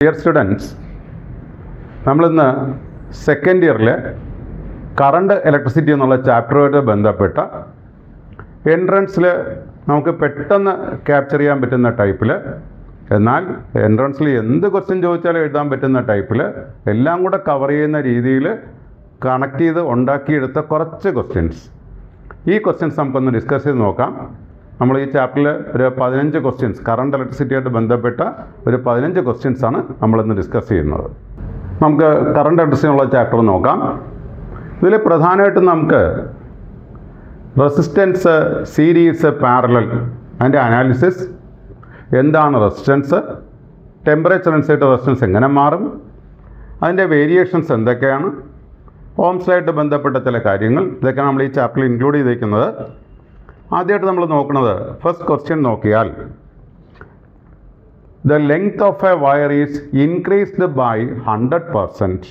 Dear students, നമ്മളിന്ന് second ഇയറിൽ current electricity എന്നുള്ള ചാപ്റ്ററുമായിട്ട് ബന്ധപ്പെട്ട എൻട്രൻസിൽ നമുക്ക് പെട്ടെന്ന് ക്യാപ്ചർ ചെയ്യാൻ പറ്റുന്ന ടൈപ്പിൽ, എന്നാൽ എൻട്രൻസിൽ എന്ത് ക്വസ്റ്റ്യൻ ചോദിച്ചാലും എഴുതാൻ പറ്റുന്ന ടൈപ്പിൽ എല്ലാം കൂടെ കവർ ചെയ്യുന്ന രീതിയിൽ കണക്ട് ചെയ്ത് ഉണ്ടാക്കിയെടുത്ത കുറച്ച് ക്വസ്റ്റ്യൻസ്. ഈ ക്വസ്റ്റ്യൻസ് നമുക്കൊന്ന് ഡിസ്കസ് ചെയ്ത് നോക്കാം. നമ്മൾ ഈ ചാപ്റ്ററിൽ ഒരു 15 ക്വസ്റ്റ്യൻസ്, കറണ്ട് ഇലക്ട്രിസിറ്റിയായിട്ട് ബന്ധപ്പെട്ട ഒരു 15 ക്വസ്റ്റ്യൻസാണ് നമ്മളിന്ന് ഡിസ്കസ് ചെയ്യുന്നത്. നമുക്ക് കറണ്ട് ഇലക്ട്രിസിറ്റി എന്നുള്ള ചാപ്റ്റർ നോക്കാം. ഇതിൽ പ്രധാനമായിട്ടും നമുക്ക് റെസിസ്റ്റൻസ്, സീരീസ്, പാരലൽ, അതിൻ്റെ അനാലിസിസ്, എന്താണ് റെസിസ്റ്റൻസ്, ടെമ്പറേച്ചർ അനുസരിച്ച് റെസിസ്റ്റൻസ് എങ്ങനെ മാറും, അതിൻ്റെ വേരിയേഷൻസ് എന്തൊക്കെയാണ്, ഓംസായിട്ട് ബന്ധപ്പെട്ട ചില കാര്യങ്ങൾ, ഇതൊക്കെയാണ് നമ്മൾ ഈ ചാപ്റ്ററിൽ ഇൻക്ലൂഡ് ചെയ്തിരിക്കുന്നത്. ആദ്യമായിട്ട് നമ്മൾ നോക്കുന്നത് ഫസ്റ്റ് ക്വസ്റ്റ്യൻ നോക്കിയാൽ, the length of a wire is increased by 100%.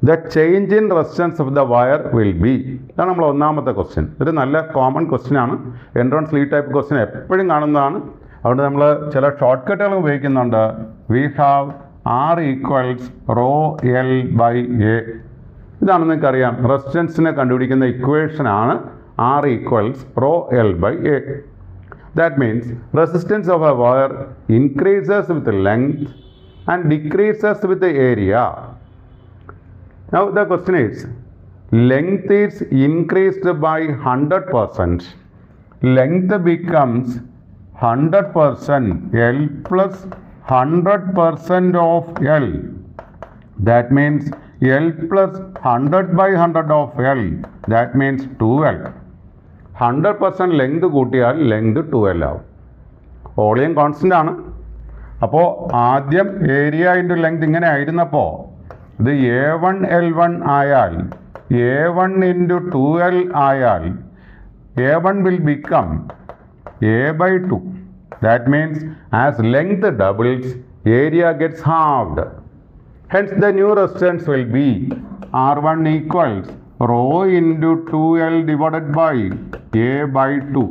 The change in resistance of the wire will be. ഇതാണ് നമ്മൾ ഒന്നാമത്തെ ക്വസ്റ്റ്യൻ. ഇതൊരു നല്ല കോമൺ ക്വസ്റ്റ്യൻ ആണ്. എൻട്രൻസ് ഈ ടൈപ്പ് ക്വസ്റ്റ്യൻ എപ്പോഴും കാണുന്നതാണ്. അതുകൊണ്ട് നമ്മൾ ചില ഷോർട്ട് കട്ടുകൾ ഉപയോഗിക്കുന്നുണ്ട്. We have R equals rho L by A. ഇതാണ് നിങ്ങൾക്കറിയാം, റെസിസ്റ്റൻസിനെ കണ്ടുപിടിക്കുന്ന ഇക്വേഷനാണ് R equals rho L by A. That means resistance of a wire increases with length and decreases with the area. Now the question is, length is increased by 100%. Length becomes 100% L plus 100% of L. That means L plus 100 by 100 of L. That means 2L. 100% length കൂട്ടിയാൽ length 2L ആവും. Volume constant ആണ്. അപ്പോൾ ആദ്യം area into length ഇങ്ങനെ ആയിരുന്നപ്പോൾ ഇത് A1 L1 ആയാൽ A1 into 2L ആയാൽ A1 will become A by 2. That means as length doubles area gets halved. Hence the new resistance will be R1 equals rho into 2L divided by A by 2.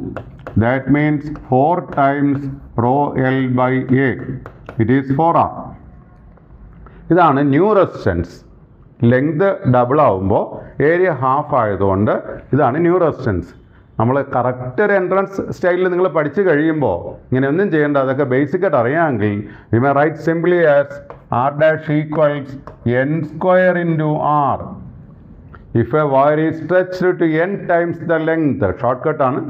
That means 4 times rho L by A. It is 4R. ഇതാണ് new resistance. Length double ആവുമ്പോൾ area half ആയതുകൊണ്ട് ഇതാണ് new resistance. നമ്മൾ correct ഒരു entrance സ്റ്റൈലിൽ നിങ്ങൾ പഠിച്ചു കഴിയുമ്പോൾ ഇങ്ങനെയൊന്നും ചെയ്യേണ്ട, അതൊക്കെ ബേസിക്കായിട്ട് അറിയാമെങ്കിൽ we may right simply as R dash equals n square into R. If a wire is stretched to n times the length, shortcut ആണ്,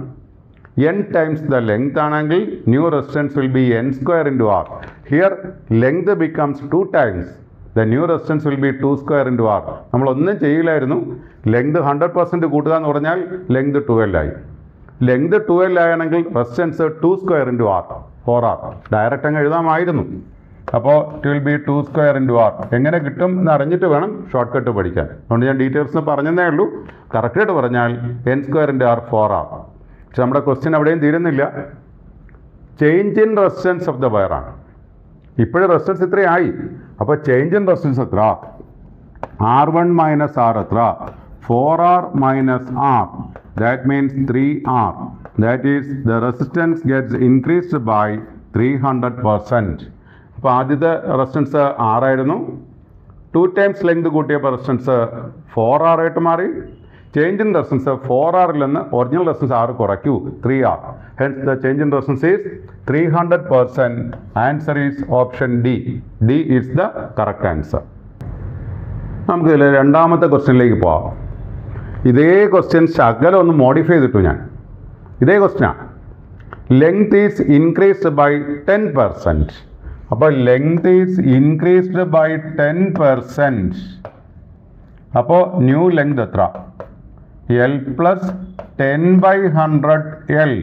n times the length ആണെങ്കിൽ new resistance will be n square into R. Here length becomes 2 times. The new resistance will be 2 square into R. നമ്മളൊന്നും ചെയ്യില്ലായിരുന്നു. Length 100% കൂട്ടുക എന്ന് പറഞ്ഞാൽ length 2L ആയി. Length 2L ആണെങ്കിൽ resistance 2 square into R, 4R. Direct അങ്ങ് എഴുതാമായിരുന്നു. അപ്പോൾ it will be 2 square into R. എങ്ങനെ കിട്ടും എന്ന് അറിഞ്ഞിട്ട് വേണം ഷോർട്ട് കട്ട് പഠിക്കാൻ. അതുകൊണ്ട് ഞാൻ ഡീറ്റെയിൽസ് പറഞ്ഞതേ ഉള്ളൂ. കറക്റ്റായിട്ട് പറഞ്ഞാൽ n square into R 4R. പക്ഷെ നമ്മുടെ ക്വസ്റ്റ്യൻ അവിടെയും തീരുന്നില്ല. Change in resistance of the wire ആണ്. ഇപ്പോഴും റെസിസ്റ്റൻസ് ഇത്രയായി. അപ്പോൾ ചേഞ്ച് ഇൻ റെസിസ്റ്റൻസ് എത്ര? R1 മൈനസ് R എത്ര? 4R minus R. That means 3R. That is the resistance gets increased by 300%. അപ്പോൾ ആദ്യത്തെ റെസിസ്റ്റൻസ് 6 ആയിരുന്നു. 2 ടൈംസ് ലെങ്ത് കൂട്ടിയപ്പോൾ റെസിസ്റ്റൻസ് 4R ആയിട്ട് മാറി. ചേഞ്ച് ഇൻ റെസിസ്റ്റൻസ് 4R നിന്ന് original resistance 6 കുറയ്ക്കൂ, 3R. Hence the change in resistance is 300%. Answer is option D. D is the correct answer. നമുക്കിതിൽ രണ്ടാമത്തെ ക്വസ്റ്റ്യനിലേക്ക് പോവാം. ഇതേ ക്വസ്റ്റ്യൻ ശകലം ഒന്ന് മോഡിഫൈ ചെയ്തിട്ടു ഞാൻ. ഇതേ ക്വസ്റ്റ്യനാണ്. Length is increased by 10%. അപ്പോൾ ലെങ്ത് ഈസ് ഇൻക്രീസ്ഡ് ബൈ 10%. അപ്പോൾ ന്യൂ ലെങ്ത് എത്ര? L plus 10 by 100 L.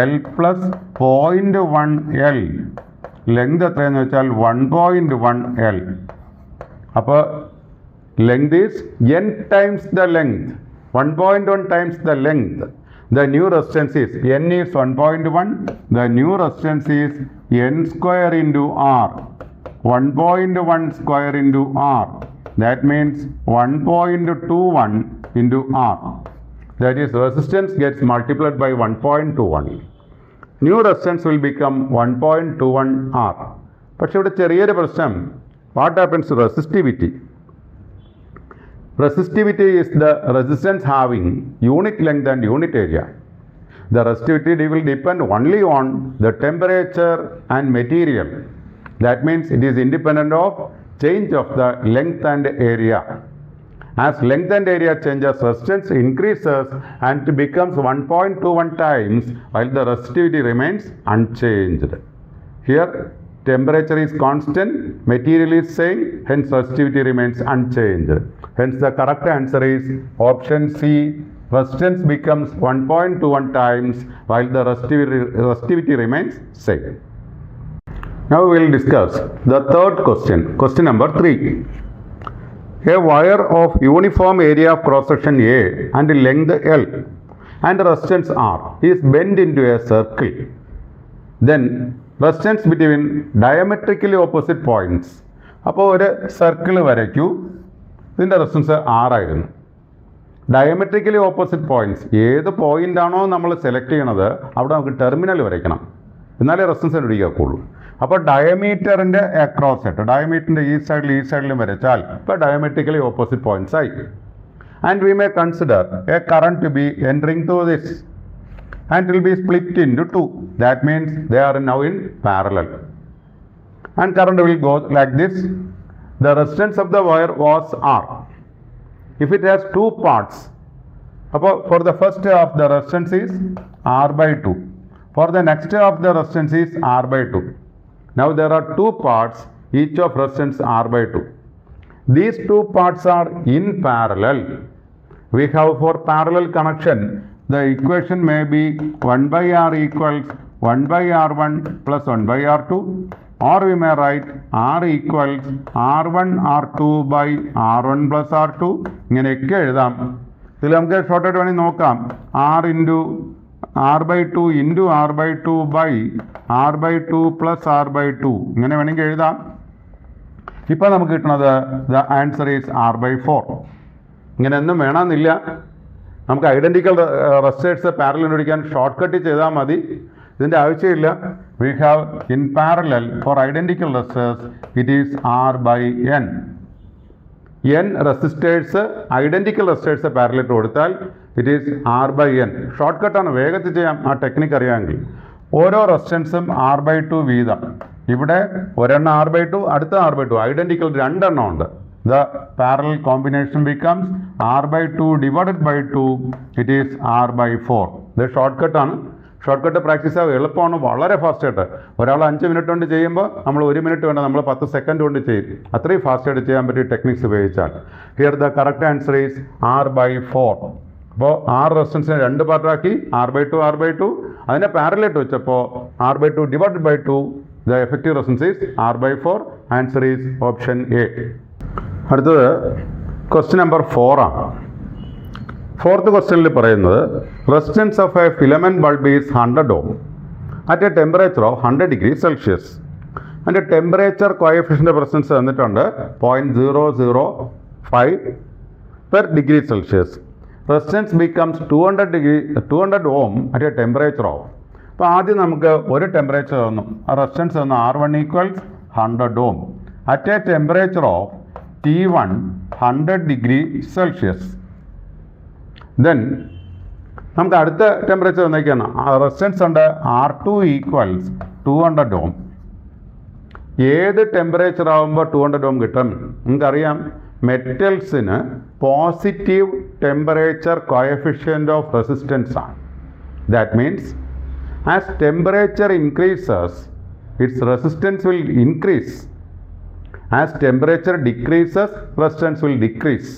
L plus 0.1 L. Length എത്രയെന്ന് വെച്ചാൽ 1.1 L. അപ്പോൾ length is n times the length, 1.1 times the length. The new resistance is n is 1.1. The new resistance is n square into R. 1.1 square into R. That means 1.21 into R. That is, resistance gets multiplied by 1.21. New resistance will become 1.21 R. പക്ഷെ ഇവിടെ ചെറിയൊരു പ്രശ്നം. What happens to resistivity? Resistivity is the resistance having unit length and unit area. The resistivity will depend only on the temperature and material. That means it is independent of change of the length and area. As length and area changes, resistance increases and it becomes 1.21 times while the resistivity remains unchanged. Here temperature is constant, material is same, hence resistivity remains unchanged. Hence the correct answer is option C. Resistance becomes 1.21 times while the resistivity remains same. Now we will discuss the third question. Question number 3. A wire of uniform area of cross section A and length L and resistance R is bent into a circle. Then resistance between diametrically opposite points. അപ്പോൾ ഒരു circle വരയ്ക്കൂ. ഇതിൻ്റെ resistance R ആയിരുന്നു. Diametrically opposite points, ഏത് പോയിൻ്റാണോ നമ്മൾ select ചെയ്യണത് അവിടെ നമുക്ക് terminal വരയ്ക്കണം, എന്നാലേ റെസിസ്റ്റൻസ് കണ്ടുപിടിക്കാക്കുള്ളൂ. അപ്പോൾ ഡയമീറ്ററിൻ്റെ അക്രോസ് ആയിട്ട് ഡയമീറ്ററിൻ്റെ ഈ സൈഡിലും വരച്ചാൽ ഇപ്പോൾ ഡയമെട്രിക്കലി ഓപ്പോസിറ്റ് പോയിൻറ്റ്സ് ആയി. And we may consider a current to be entering through this and it will be split into two. That means they are now in parallel. And current will go like this. The resistance of the wire was R. If it has two parts, for the first half the resistance is R by 2. For the next half the resistance is R by 2. Now there are two parts, each of resistance R by 2. These two parts are in parallel. We have for parallel connection, the equation may be 1 by R equals 1 by R1 plus 1 by R2, or we may write R equals R1 R2 by R1 plus R2. ഇങ്ങനെയൊക്കെ എഴുതാം. ഇതിൽ നമുക്ക് ഷോർട്ടായിട്ട് വേണമെങ്കിൽ നോക്കാം. R into R by 2 into R by 2 by R by 2 plus R by 2 ഇങ്ങനെ വേണമെങ്കിൽ എഴുതാം. ഇപ്പോൾ നമുക്ക് കിട്ടുന്നത് the answer is R by 4. ഇങ്ങനെയൊന്നും വേണമെന്നില്ല. നമുക്ക് ഐഡൻറ്റിക്കൽ റെസിസ്റ്റേഴ്സ് പാരലൽ കണ്ടുപിടിക്കാൻ ഷോർട്ട് കട്ട് ചെയ്താൽ മതി. ഇതിൻ്റെ ആവശ്യമില്ല. We have in parallel four identical resistors it is R by N. N resistors identical resistors parallel കൊടുത്താൽ it is R by N. Short കട്ടാണ്, വേഗത്തിൽ ചെയ്യാം ആ ടെക്നിക്ക് അറിയാമെങ്കിൽ. ഓരോ റെസിസ്റ്റൻസും R by 2 വീതം. ഇവിടെ ഒരെണ്ണം R by 2, അടുത്ത R by 2, ഐഡൻറ്റിക്കൽ രണ്ടെണ്ണം ഉണ്ട്. The parallel combination becomes R by 2 divided by 2, it is R by 4. ഇത് ഷോർട്ട് കട്ടാണ്. ഷോർട്ട് കട്ട് പ്രാക്ടീസ് ആവുക എളുപ്പമാണ്, വളരെ ഫാസ്റ്റായിട്ട്. ഒരാൾ 5 മിനിറ്റ് കൊണ്ട് ചെയ്യുമ്പോൾ നമ്മൾ 1 മിനിറ്റ് വേണ്ട, നമ്മൾ 10 സെക്കൻഡ് കൊണ്ട് ചെയ്യും. അത്രയും ഫാസ്റ്റായിട്ട് ചെയ്യാൻ പറ്റിയ ടെക്നിക്സ് ഉപയോഗിച്ചാൽ. Here the correct answer is R by 4. അപ്പോൾ R റെസിസ്റ്റൻസിനെ രണ്ട് പാർട്ടാക്കി, R by 2 R by 2. അതിനെ പാരലായിട്ട് വെച്ചപ്പോൾ R by 2 divided by 2, the effective resistance is R by 4. Answer is option A. അടുത്തത് ക്വസ്റ്റ്യൻ നമ്പർ 4 ആണ്. ഫോർത്ത് ക്വസ്റ്റ്യനിൽ പറയുന്നത് resistance of A filament bulb is 100 ohm at A temperature of 100 degree Celsius. അതിൻ്റെ temperature coefficient resistance തന്നിട്ടുണ്ട് 0.005 per degree Celsius. Resistance becomes 200 ohm at A temperature of. അപ്പോൾ ആദ്യം നമുക്ക് ഒരു ടെമ്പറേച്ചർ തന്നു, ആ റെസിസ്റ്റൻസ് തന്നു R1 equals 100 ohm at A temperature of T1 100 degree Celsius. Then നമുക്ക് അടുത്ത ടെമ്പറേച്ചർ തന്നേക്കാണ്, റെസിസ്റ്റൻസ് ഉണ്ട് R2 ഈക്വൽസ് 200 ohm. ഏത് ടെമ്പറേച്ചർ ആകുമ്പോൾ 200 ohm കിട്ടും? നമുക്കറിയാം മെറ്റൽസിന് positive temperature coefficient of resistance ആണ്. That means as temperature increases its resistance will increase. As temperature decreases, resistance will decrease.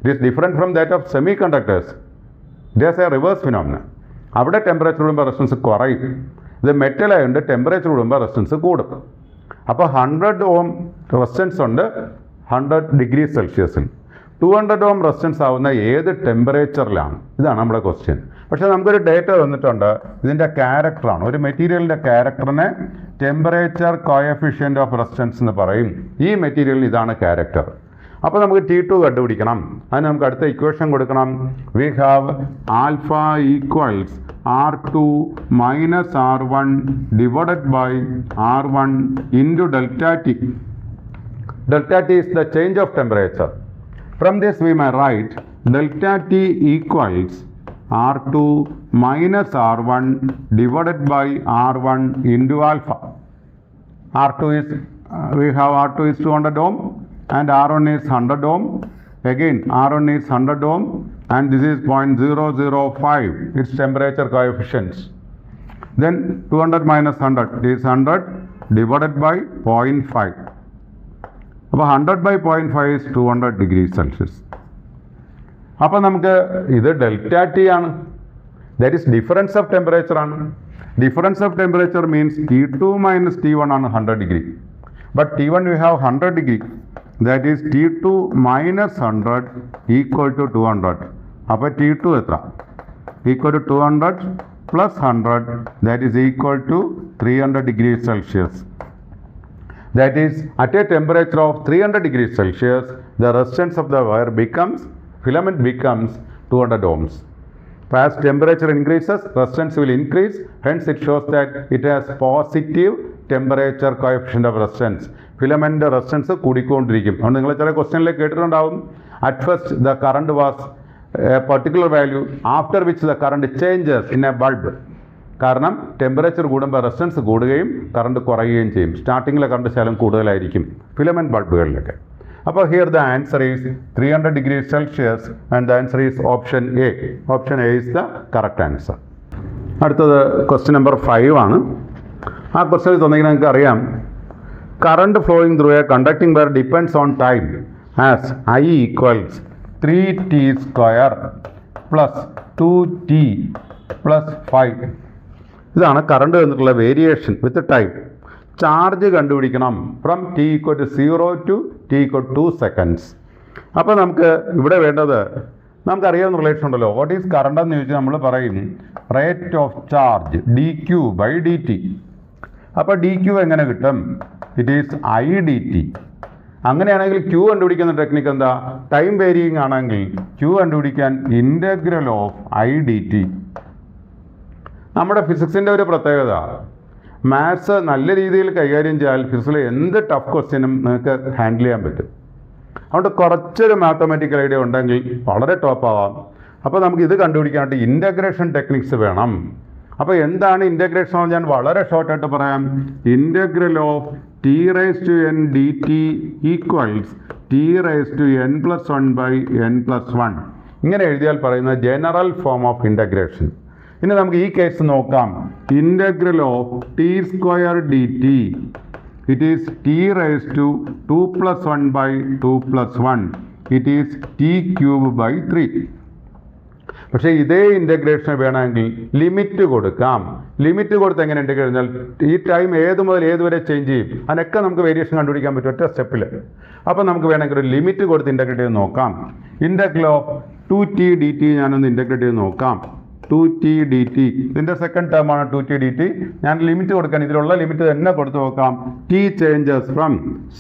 It is different from that of semiconductors. It is a reverse phenomenon. അവിടെ temperature കൂടുമ്പോൾ resistance കുറയും. ഇത് metal ആയതുകൊണ്ട് temperature കൂടുമ്പോൾ resistance കൂടും. അപ്പോൾ 100 ohm resistance ഉണ്ട് 100 degree Celsiusൽ. 200 ohm resistance ആവുന്ന ഏത് ടെമ്പറേച്ചറിലാണ്? ഇതാണ് നമ്മുടെ ക്വസ്റ്റ്യൻ. പക്ഷേ നമുക്കൊരു ഡേറ്റ തന്നിട്ടുണ്ട്, ഇതിൻ്റെ ക്യാരക്ടറാണ്. ഒരു മെറ്റീരിയലിൻ്റെ ക്യാരക്ടറിനെ ടെമ്പറേച്ചർ കോഎഫിഷ്യൻ്റ് ഓഫ് റെസിസ്റ്റൻസ് എന്ന് പറയും. ഈ മെറ്റീരിയലിന് ഇതാണ് ക്യാരക്ടർ. അപ്പോൾ നമുക്ക് T2 കണ്ടുപിടിക്കണം. അതിന് നമുക്ക് അടുത്ത ഇക്വേഷൻ കൊടുക്കണം. We have alpha equals R2 minus R1 divided by R1 into delta T. Delta T is the change of temperature. From this we may write delta T equals R2 minus R1 divided by R1 into alpha. R2 is, we have R2 is 200 ohm and R1 is 100 ohm. Again R1 is 100 ohm and this is 0.005, its temperature coefficients. Then 200 minus 100 is 100 divided by 0.5. അപ്പോൾ 100/0.5 is 200 degrees Celsius. അപ്പോൾ നമുക്ക് ഇത് delta T ആണ്, that is difference of temperature ആണ്. Difference of temperature means T2 minus T1 ആണ് 100 degree. But T1 we have 100 degree, that is T2 minus 100 equal to 200. അപ്പോൾ T2 എത്ര? Equal to 200 plus 100, that is equal to 300 degrees Celsius. That is, at a temperature of 300 degrees Celsius, the resistance of the wire filament becomes 200 ohms. As temperature increases, resistance will increase. Hence, it shows that it has positive temperature coefficient of resistance. Filament resistance കൂടിക്കൊണ്ടിരിക്കും. അതുകൊണ്ട് നിങ്ങൾ ചില ക്വസ്റ്റ്യനിലേക്ക് കേട്ടിട്ടുണ്ടാവും, at first the current was a particular value, after which the current changes in a bulb. കാരണം temperature കൂടുമ്പോൾ resistance കൂടുകയും current കുറയുകയും ചെയ്യും. സ്റ്റാർട്ടിങ്ങിലെ കറണ്ട് ശകലം കൂടുതലായിരിക്കും ഫിലമെൻറ്റ് ബൾബുകളിലൊക്കെ. അപ്പോൾ here the answer is 300 degrees Celsius and the answer is option A. Option A is the correct answer. അടുത്തത് question number 5 ആണ്. ആ ക്വസ്റ്റ്യനിൽ തന്നിരിക്കുന്നത് നിങ്ങൾക്ക് അറിയാം, current flowing through A conducting wire depends on time as I equals 3t² plus 2t plus 5. ഇതാണ് current എന്നിട്ടുള്ള variation with time. Charge കണ്ടുപിടിക്കണം from t equal to 0 to t equal to 2 seconds. അപ്പോൾ നമുക്ക് ഇവിടെ വേണ്ടത് നമുക്കറിയാവുന്ന റിലേഷൻ ഉണ്ടല്ലോ. What is current എന്ന് ചോദിച്ചാൽ നമ്മൾ പറയും റേറ്റ് ഓഫ് ചാർജ് dq/dt. അപ്പോൾ dq എങ്ങനെ കിട്ടും? It is I/dt. അങ്ങനെയാണെങ്കിൽ q കണ്ടുപിടിക്കുന്ന ടെക്നിക്ക് എന്താ? ടൈം വേരിയിങ് ആണെങ്കിൽ q കണ്ടുപിടിക്കാൻ ഇൻ്റഗ്രൽ ഓഫ് I/dt. നമ്മുടെ ഫിസിക്സിൻ്റെ ഒരു പ്രത്യേകത, മാത്സ് നല്ല രീതിയിൽ കൈകാര്യം ചെയ്യാൻ ഫിസിക്സിൽ എന്ത് ടഫ് ക്വസ്റ്റ്യനും നിങ്ങൾക്ക് ഹാൻഡിൽ ചെയ്യാൻ പറ്റും. അതുകൊണ്ട് കുറച്ചൊരു മാത്തമാറ്റിക്കൽ ഐഡിയ ഉണ്ടെങ്കിൽ വളരെ ടോപ്പ് ആവാം. അപ്പോൾ നമുക്ക് ഇത് കണ്ടുപിടിക്കാനായിട്ട് ഇൻ്റഗ്രേഷൻ ടെക്നിക്സ് വേണം. അപ്പോൾ എന്താണ് ഇൻ്റഗ്രേഷൻ എന്ന് ഞാൻ വളരെ ഷോർട്ടായിട്ട് പറയാം. Integral of t⁻n dt equals t⁻n+1/n+1. ഇങ്ങനെ എഴുതിയാൽ പറയുന്ന ജനറൽ ഫോം ഓഫ് ഇൻ്റഗ്രേഷൻ. ഇനി നമുക്ക് ഈ കേസ് നോക്കാം. Integral of t² dt, it is t⁻²+1/2+1, it is t³ 3. പക്ഷേ ഇതേ ഇൻ്റഗ്രേഷൻ വേണമെങ്കിൽ ലിമിറ്റ് കൊടുക്കാം. ലിമിറ്റ് കൊടുത്ത് എങ്ങനെ ഇൻ്റഗ്രേറ്റ് കഴിഞ്ഞാൽ ഈ ടൈം ഏത് മുതൽ ഏതുവരെ ചേഞ്ച് ചെയ്യും, അതിനൊക്കെ നമുക്ക് വേരിയേഷൻ കണ്ടുപിടിക്കാൻ പറ്റും ഒറ്റ സ്റ്റെപ്പിൽ. അപ്പോൾ നമുക്ക് വേണമെങ്കിൽ ഒരു ലിമിറ്റ് കൊടുത്ത് ഇൻ്റഗ്രേറ്റ് ചെയ്ത് നോക്കാം. ഇൻ്റഗ്രൽ ഓഫ് 2t dt ഞാനൊന്ന് ഇൻ്റഗ്രേറ്റ് ചെയ്ത് നോക്കാം. 2t dt, ഇതിൻ്റെ സെക്കൻഡ് ടേമാണ് 2t dt. ഞാൻ ലിമിറ്റ് കൊടുക്കാൻ ഇതിലുള്ള ലിമിറ്റ് തന്നെ കൊടുത്ത് നോക്കാം. t changes from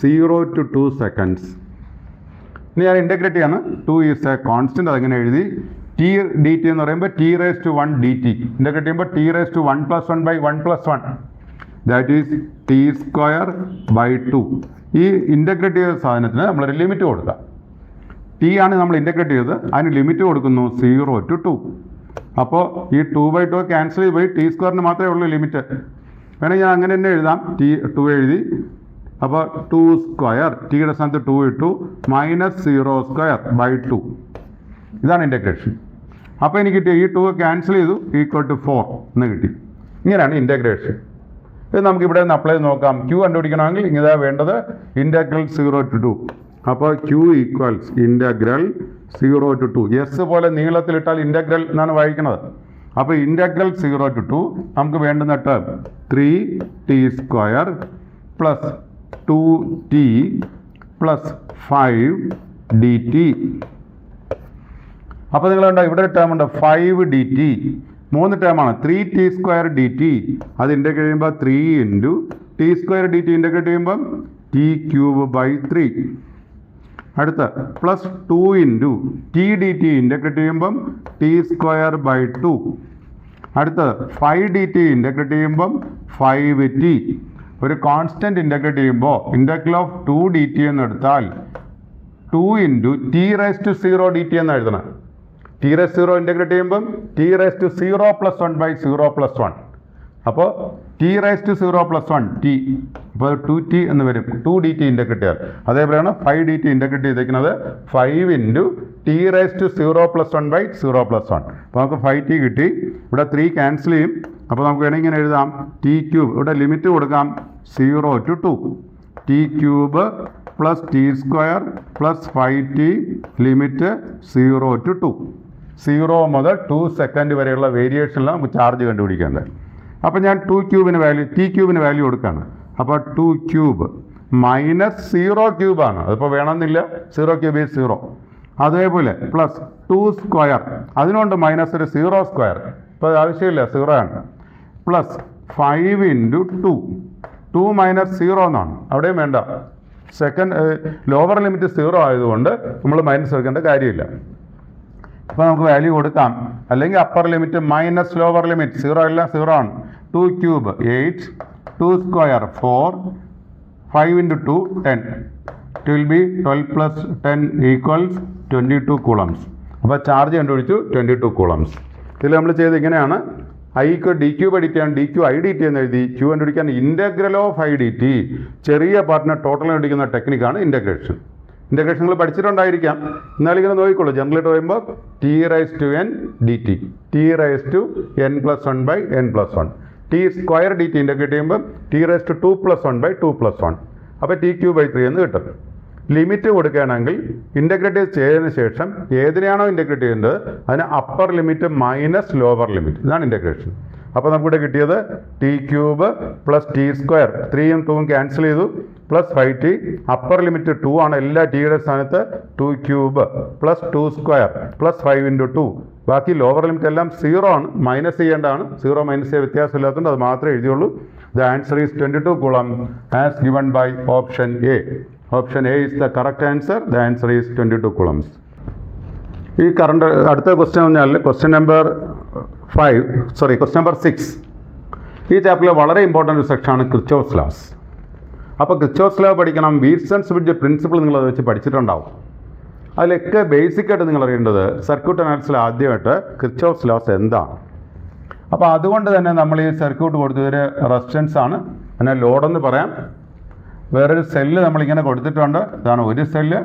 0 to 2 seconds. ഇനി ഞാൻ ഇൻ്റഗ്രേറ്റ് ചെയ്യാണ്. 2 ഈസ് എ കോൺസ്റ്റൻറ്റ്. അതെങ്ങനെ എഴുതി? t dt എന്ന് പറയുമ്പോൾ t⁻1 dt. ഇൻ്റഗ്രേറ്റ് ചെയ്യുമ്പോൾ t⁻1+1/1+1, ദാറ്റ് ഈസ് t²/2. ഈ ഇൻ്റഗ്രേറ്റ് ചെയ്ത സാധനത്തിന് നമ്മളൊരു ലിമിറ്റ് കൊടുക്കാം. t ആണ് നമ്മൾ ഇൻ്റഗ്രേറ്റ് ചെയ്തത്, അതിന് ലിമിറ്റ് കൊടുക്കുന്നു 0 to 2. അപ്പോൾ ഈ 2/2 ക്യാൻസൽ ചെയ്ത് പോയി t² മാത്രമേ ഉള്ളൂ ലിമിറ്റ്. വേണമെങ്കിൽ ഞാൻ അങ്ങനെ തന്നെ എഴുതാം. t2 എഴുതി. അപ്പോൾ 2², ടിയുടെ സ്ഥാനത്ത് 2 ഇട്ടു, -0²/2. ഇതാണ് ഇൻ്റഗ്രേഷൻ. അപ്പോൾ എനിക്ക് കിട്ടി ഈ 2 ക്യാൻസൽ ചെയ്തു, =4 എന്ന് കിട്ടി. ഇങ്ങനെയാണ് ഇൻ്റഗ്രേഷൻ. ഇത് നമുക്ക് ഇവിടെ നിന്ന് അപ്ലൈ ചെയ്ത് നോക്കാം. q കണ്ടുപിടിക്കണമെങ്കിൽ ഇങ്ങനെ വേണ്ടത് ഇൻ്റഗ്രൽ 0 to 2. അപ്പോൾ q equals integral 0 to 2. S പോലെ നീളത്തിലിട്ടാൽ ഇൻ്റഗ്രൽ എന്നാണ് വായിക്കുന്നത്. അപ്പോൾ ഇൻ്റഗ്രൽ 0 to 2 നമുക്ക് വേണ്ടുന്ന term 3t² plus 2t plus 5 dt. അപ്പോൾ നിങ്ങൾ കണ്ടോ ഇവിടെ ഒരു ടേം ഉണ്ട് 5 dt. 3 ടേമാണ്. 3t² dt, അത് ഇൻ്റഗ്രേറ്റ് ചെയ്യുമ്പോൾ 3 ഇൻറ്റു t² dt ഇൻ്റഗ്രേറ്റ് ചെയ്യുമ്പം t³ 3. അടുത്ത plus 2 into t dt integrate ചെയ്യുമ്പം t² 2. അടുത്തത് 5dt ഇൻ്റഗ്രേറ്റ് ചെയ്യുമ്പം 5t. ഒരു കോൺസ്റ്റൻറ്റ് ഇൻ്റഗ്രേറ്റ് ചെയ്യുമ്പോൾ ഇൻ്റഗ്രൽ ഓഫ് 2dt എന്ന് എടുത്താൽ 2 ഇൻറ്റു t⁻0dt എന്ന് എഴുതണം. t⁻0 ഇൻ്റഗ്രേറ്റ് ചെയ്യുമ്പം t⁻0+1/0+1. അപ്പോൾ t⁻0+1 t, അപ്പോൾ 2t എന്ന് വരും. 2dt ഇൻ്റഗ്രേറ്റ് ചെയ്യാൻ. അതേപോലെയാണ് 5dt ഇൻ്റഗ്രേറ്റ് ചെയ്തിരിക്കുന്നത് 5 ഇൻറ്റു t⁻0+1/0+1. അപ്പോൾ നമുക്ക് 5t കിട്ടി. ഇവിടെ 3 ക്യാൻസൽ ചെയ്യും. അപ്പോൾ നമുക്ക് വേണമെങ്കിൽ ഇങ്ങനെ എഴുതാം t³ ഇവിടെ ലിമിറ്റ് കൊടുക്കാം 0 to 2. t³ plus t² plus 5t limit 0 to 2. 0 മുതൽ 2 സെക്കൻഡ് വരെയുള്ള വേരിയേഷനിലാണ് നമുക്ക് ചാർജ് കണ്ടുപിടിക്കേണ്ടത്. അപ്പോൾ ഞാൻ t³ വാല്യൂ കൊടുക്കുകയാണ്. അപ്പോൾ 2³ മൈനസ് 0³ ആണ്. അതിപ്പോൾ വേണമെന്നില്ല, 0³ 0. അതേപോലെ പ്ലസ് 2² അതിനുകൊണ്ട് മൈനസ് ഒരു 0². ഇപ്പോൾ ആവശ്യമില്ല, 0 ആണ്. Plus 5 into 2. 2 മൈനസ് 0 എന്നാണ്, അവിടെയും വേണ്ട. സെക്കൻഡ് ലോവർ ലിമിറ്റ് 0 ആയതുകൊണ്ട് നമ്മൾ മൈനസ് എടുക്കേണ്ട കാര്യമില്ല. അപ്പോൾ നമുക്ക് വാല്യൂ കൊടുക്കാം. അല്ലെങ്കിൽ upper limit minus lower limit 0 എല്ലാം 0 ആണ്. 2³ 8, 2² 4, 5 into 2 10. It will be 12 plus 10 equals 22 coulombs. അപ്പോൾ ചാർജ് കണ്ടുപിടിച്ചു 22 coulombs. ഇതിൽ നമ്മൾ ചെയ്ത് ഇങ്ങനെയാണ്. ഐക്ക് dq dt ആണ്, dq idt എന്ന് എഴുതി. q കണ്ടുപിടിക്കാൻ ഇൻ്റഗ്രൽ ഓഫ് idt, ചെറിയ പാർട്ടിനെ ടോട്ടൽ കണ്ടുപിടിക്കുന്ന ടെക്നിക്കാണ് ഇൻ്റഗ്രേഷൻ. ഇൻ്റഗ്രേഷൻ നിങ്ങൾ പഠിച്ചിട്ടുണ്ടായിരിക്കാം, എന്നാലും ഇങ്ങനെ നോക്കിക്കോളൂ. ജനറലായിട്ട് പറയുമ്പോൾ t⁻n dt, t⁻n+1/n+1, t² dt integrate ചെയ്യുമ്പോൾ t⁻2+1/2+1. അപ്പോൾ t³/3 എന്ന് കിട്ടും. ലിമിറ്റ് കൊടുക്കുകയാണെങ്കിൽ ഇൻ്റഗ്രേറ്റ് ചെയ്തതിന് ശേഷം ഏതിനെയാണോ ഇൻ്റഗ്രേറ്റ് ചെയ്യേണ്ടത് അതിന് upper limit minus lower limit, ഇതാണ് ഇൻ്റഗ്രേഷൻ. അപ്പോൾ നമുക്കിവിടെ കിട്ടിയത് t³ പ്ലസ് t², 3ഉം 2ഉം ക്യാൻസൽ ചെയ്തു, പ്ലസ് 5t. അപ്പർ ലിമിറ്റ് 2 ആണ്, എല്ലാ ടിയുടെ സ്ഥാനത്ത് 2³ പ്ലസ് 2² പ്ലസ് 5 ഇൻറ്റു 2. ബാക്കി ലോവർ ലിമിറ്റ് എല്ലാം 0 ആണ്, മൈനസ് ചെയ്യേണ്ടതാണ്. 0 മൈനസ് ചെയ്യാൻ വ്യത്യാസമില്ലാത്തതുകൊണ്ട് അത് മാത്രമേ എഴുതിയുള്ളൂ. The answer is 22 coulombs as given by option A. Option A is the correct answer. The answer is 22 coulombs. ഈ കറണ്ട് അടുത്ത ക്വസ്റ്റ്യൻ പറഞ്ഞാൽ ക്വസ്റ്റ്യൻ നമ്പർ 6. ഈ ചാപ്റ്ററിൽ വളരെ ഇമ്പോർട്ടൻ്റ് ഒരു സെക്ഷനാണ് കിർച്ചോഫ്സ് ലോസ്. അപ്പോൾ കിർച്ചോഫ്സ് ലോ പഠിക്കണം. വീറ്റ്സൺസ് ബ്രിഡ്ജ് പ്രിൻസിപ്പിൾ നിങ്ങളത് വെച്ച് പഠിച്ചിട്ടുണ്ടാവും. അതിലൊക്കെ ബേസിക്കായിട്ട് നിങ്ങൾ അറിയേണ്ടത് സർക്യൂട്ട് അനാലിസിസിൽ ആദ്യമായിട്ട് കിർച്ചോഫ്സ് ലോസ് എന്താണ്. അപ്പോൾ അതുകൊണ്ട് തന്നെ നമ്മൾ ഈ സർക്യൂട്ട് കൊടുത്തതൊരു റെസിസ്റ്റൻസ് ആണ്, അതിനെ ലോഡെന്ന് പറയാം. വേറൊരു സെല്ല് നമ്മളിങ്ങനെ കൊടുത്തിട്ടുണ്ട്. ഇതാണ് ഒരു സെല്ല്.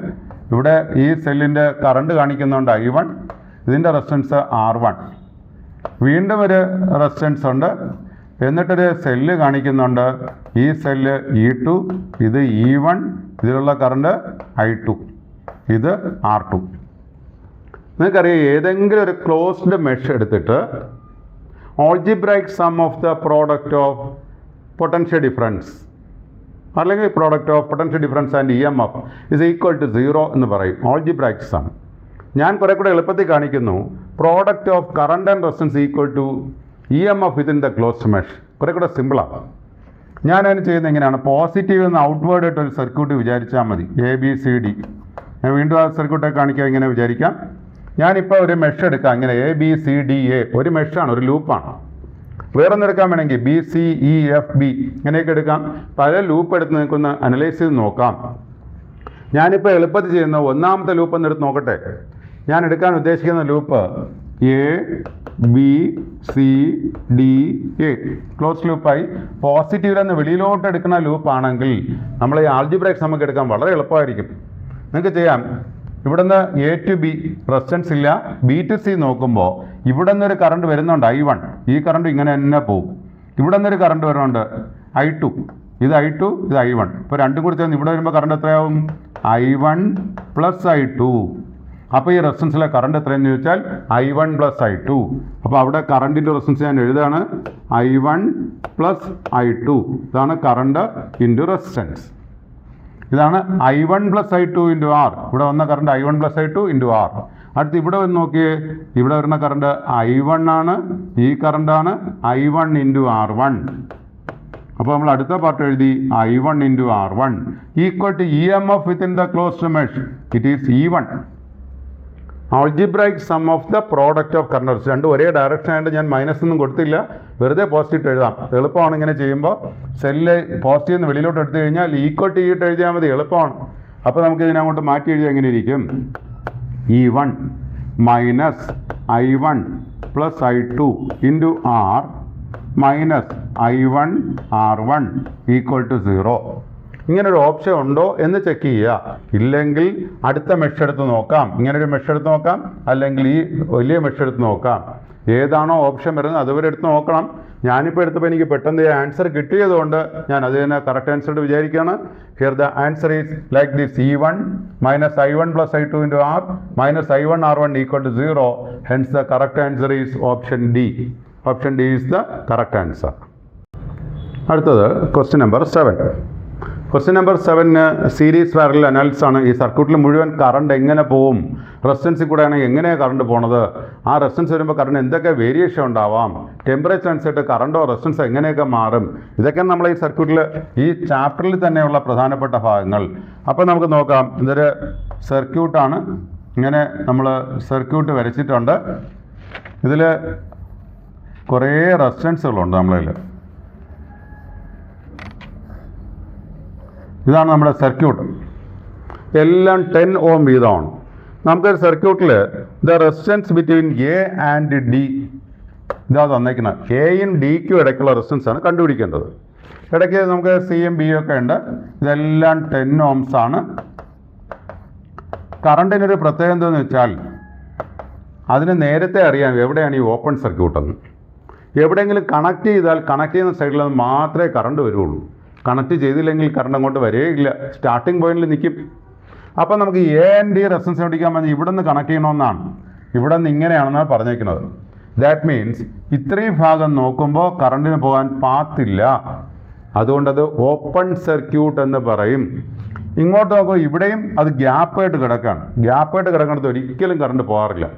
ഇവിടെ ഈ സെല്ലിൻ്റെ കറണ്ട് കാണിക്കുന്നുണ്ട് I1, ഇതിൻ്റെ റെസിസ്റ്റൻസ് R1. വീണ്ടും ഒരു റെസിസ്റ്റൻസ് ഉണ്ട്, എന്നിട്ടൊരു സെല്ല് കാണിക്കുന്നുണ്ട്. ഈ സെല്ല് E2, ഇത് E1, ഇതിലുള്ള കറണ്ട് I2, ഇത് R2. നിങ്ങൾക്കറിയാം, ഏതെങ്കിലും ഒരു ക്ലോസ്ഡ് മെഷ് എടുത്തിട്ട് algebraic sum of the product of potential difference അല്ലെങ്കിൽ product of potential difference and EMF is equal to 0 എന്ന് പറയും. algebraic sum ഞാൻ കുറെ കൂടെ എളുപ്പത്തിൽ കാണിക്കുന്നു. Product of current and resistance equal to EMF within the closed mesh. കുറെ കൂടെ സിമ്പിളാണ്. ഞാൻ അതിന് ചെയ്യുന്നത് എങ്ങനെയാണ്, പോസിറ്റീവ് എന്ന് ഔട്ട്വേർഡ് ആയിട്ട് ഒരു സർക്യൂട്ട് വിചാരിച്ചാൽ മതി. ABCD. ഞാൻ വീണ്ടും ആ സർക്യൂട്ടൊക്കെ കാണിക്കാം. ഇങ്ങനെ വിചാരിക്കാം. ഞാനിപ്പോൾ ഒരു മെഷ് എടുക്കാം. ഇങ്ങനെ ABCDA ഒരു മെഷാണ്, ഒരു ലൂപ്പാണ്. വേറൊന്ന് എടുക്കാൻ വേണമെങ്കിൽ BCEFB ഇങ്ങനെയൊക്കെ എടുക്കാം. പല ലൂപ്പ് എടുത്ത് നിൽക്കുന്ന അനലൈസ് ചെയ്ത് നോക്കാം. ഞാനിപ്പോൾ എളുപ്പത്തിൽ ചെയ്യുന്ന ഒന്നാമത്തെ ലൂപ്പ് ഒന്ന് എടുത്ത് നോക്കട്ടെ. ഞാൻ എടുക്കാൻ ഉദ്ദേശിക്കുന്ന ലൂപ്പ് ABCDA ക്ലോസ് ലൂപ്പായി. പോസിറ്റീവിൽ നിന്ന് വെളിയിലോട്ട് എടുക്കുന്ന ലൂപ്പാണെങ്കിൽ നമ്മൾ ഈ ആൾജിബ്രൈക് സമക്ക് എടുക്കാൻ വളരെ എളുപ്പമായിരിക്കും. നിങ്ങൾക്ക് ചെയ്യാം. ഇവിടുന്ന് A to B റെസിസ്റ്റൻസ് ഇല്ല. B to C നോക്കുമ്പോൾ ഇവിടെ നിന്നൊരു കറണ്ട് വരുന്നുണ്ട് I1. ഈ കറണ്ട് ഇങ്ങനെ തന്നെ പോകും. ഇവിടെ നിന്നൊരു കറണ്ട് വരുന്നുണ്ട് I2. ഇത് I2, ഇത് I1. ഇപ്പോൾ രണ്ടും കൂടി ചേർന്ന് ഇവിടെ വരുമ്പോൾ കറണ്ട് എത്രയാവും? I1 plus I2. അപ്പോൾ ഈ റെസിസ്റ്റൻസിലെ കറണ്ട് എത്രയെന്ന് ചോദിച്ചാൽ I1 പ്ലസ് I2. അപ്പോൾ അവിടെ കറണ്ടിൻ്റെ റെസിസ്റ്റൻസ് ഞാൻ എഴുതാണ് I1 പ്ലസ് I2. ഇതാണ് കറണ്ട് ഇൻറ്റു റെസിസ്റ്റൻസ്. ഇതാണ് I1 plus I2 into R. ഇവിടെ വന്ന current I1 plus I2 into R. അടുത്ത് ഇവിടെ വന്ന് നോക്കിയേ, ഇവിടെ വരുന്ന കറണ്ട് I1 ആണ്. ഈ കറണ്ടാണ് I1 ഇൻറ്റു R1. അപ്പോൾ നമ്മൾ അടുത്ത പാർട്ട് എഴുതി I1 into R1 equal to EMF within the closed mesh. It is E1. Algebraic sum of the product of current source. രണ്ടും ഒരേ ഡയറക്ഷൻ ആയതുകൊണ്ട് ഞാൻ മൈനസ് ഒന്നും കൊടുത്തില്ല, വെറുതെ പോസിറ്റീവ് എഴുതാം. എളുപ്പമാണ് ഇങ്ങനെ ചെയ്യുമ്പോൾ. സെല്ല് പോസിറ്റീവ് നിന്ന് വെളിയിലോട്ട് എടുത്തു കഴിഞ്ഞാൽ ഈക്വൽ ടു ഇട്ട് എഴുതിയാൽ മതി, എളുപ്പമാണ്. അപ്പോൾ നമുക്ക് ഇതിനങ്ങോട്ട് മാറ്റി എഴുതിയാൽ എങ്ങനെ ഇരിക്കും? E1 minus I1 plus I2 into R minus I1 R1 equal to 0. ഇങ്ങനൊരു ഓപ്ഷൻ ഉണ്ടോ എന്ന് ചെക്ക് ചെയ്യുക. ഇല്ലെങ്കിൽ അടുത്ത മെഷ് എടുത്ത് നോക്കാം. ഇങ്ങനൊരു മെഷ് എടുത്ത് നോക്കാം, അല്ലെങ്കിൽ ഈ വലിയ മെഷ് എടുത്ത് നോക്കാം. ഏതാണോ ഓപ്ഷൻ വരുന്നത് അതുവരെ എടുത്ത് നോക്കണം. ഞാനിപ്പോൾ എടുത്തപ്പോൾ എനിക്ക് പെട്ടെന്ന് ആൻസർ കിട്ടിയതുകൊണ്ട് ഞാൻ അത് തന്നെ കറക്റ്റ് ആൻസർ വിചാരിക്കുകയാണ്. Here the answer is like this: E1 minus I1 plus I2 into R minus I1 R1 equal to 0. Hence the correct answer is option D. Option D is the correct answer. അടുത്തത് question number 7. Question number 7 series parallel analysis ആണ്. ഈ സർക്യൂട്ടിൽ മുഴുവൻ current എങ്ങനെ പോവും, റെസിസ്റ്റൻസിൽ കൂടെ ആണെങ്കിൽ എങ്ങനെയാണ് കറണ്ട് പോണത്, ആ റെസിസ്റ്റൻസ് വരുമ്പോൾ കറണ്ട് എന്തൊക്കെ വേരിയേഷൻ ഉണ്ടാവാം, ടെമ്പറേച്ചർ അനുസരിച്ച് കറണ്ടോ റെസിസ്റ്റൻസ് എങ്ങനെയൊക്കെ മാറും, ഇതൊക്കെ നമ്മൾ ഈ സർക്യൂട്ടിൽ ഈ ചാപ്റ്ററിൽ തന്നെയുള്ള പ്രധാനപ്പെട്ട ഭാഗങ്ങൾ. അപ്പോൾ നമുക്ക് നോക്കാം. ഇതൊരു സർക്യൂട്ടാണ്. ഇങ്ങനെ നമ്മൾ സർക്യൂട്ട് വരച്ചിട്ടുണ്ട്. ഇതിൽ കുറേ റെസിസ്റ്റൻസുകളുണ്ട് നമ്മളിൽ. ഇതാണ് നമ്മുടെ സർക്യൂട്ട്. എല്ലാം 10 ഓം വീതമാണ്. നമുക്കൊരു സർക്യൂട്ടിൽ the resistance between A and D ഇതാ തന്നേക്കുന്നത്. എയും ഡിക്കും ഇടയ്ക്കുള്ള റെസിസ്റ്റൻസ് ആണ് കണ്ടുപിടിക്കേണ്ടത്. ഇടയ്ക്ക് നമുക്ക് സിയും ബിയും ഒക്കെ ഉണ്ട്. ഇതെല്ലാം 10 ഓംസ് ആണ്. കറണ്ടിനൊരു പ്രത്യേകത എന്താണെന്ന് വെച്ചാൽ അതിന് നേരത്തെ അറിയാം എവിടെയാണ് ഈ ഓപ്പൺ സർക്യൂട്ടെന്ന്. എവിടെയെങ്കിലും കണക്ട് ചെയ്താൽ കണക്ട് ചെയ്യുന്ന സൈഡിൽ നിന്ന് മാത്രമേ കറണ്ട് വരുള്ളൂ. കണക്ട് ചെയ്തില്ലെങ്കിൽ കറണ്ട് അങ്ങോട്ട് വരികയില്ല, സ്റ്റാർട്ടിംഗ് പോയിന്റിൽ നിൽക്കും. അപ്പോൾ നമുക്ക് എ ആൻഡ് ഡി റെസിസ്റ്റൻസ് കണ്ടുപിടിക്കാൻ പറഞ്ഞാൽ ഇവിടെ നിന്ന് കണക്ട് ചെയ്യണമെന്നാണ്. ഇവിടെ നിന്ന് ഇങ്ങനെയാണെന്നാണ് പറഞ്ഞേക്കുന്നത്. ദാറ്റ് മീൻസ് ഇത്രയും ഭാഗം നോക്കുമ്പോൾ കറണ്ടിന് പോകാൻ പാത്തില്ല. അതുകൊണ്ടത് ഓപ്പൺ സർക്യൂട്ട് എന്ന് പറയും. ഇങ്ങോട്ട് നോക്കുമ്പോൾ ഇവിടെയും അത് ഗ്യാപ്പായിട്ട് കിടക്കുകയാണ്. ഗ്യാപ്പായിട്ട് കിടക്കുന്നത് ഒരിക്കലും കറണ്ട് പോകാറില്ല.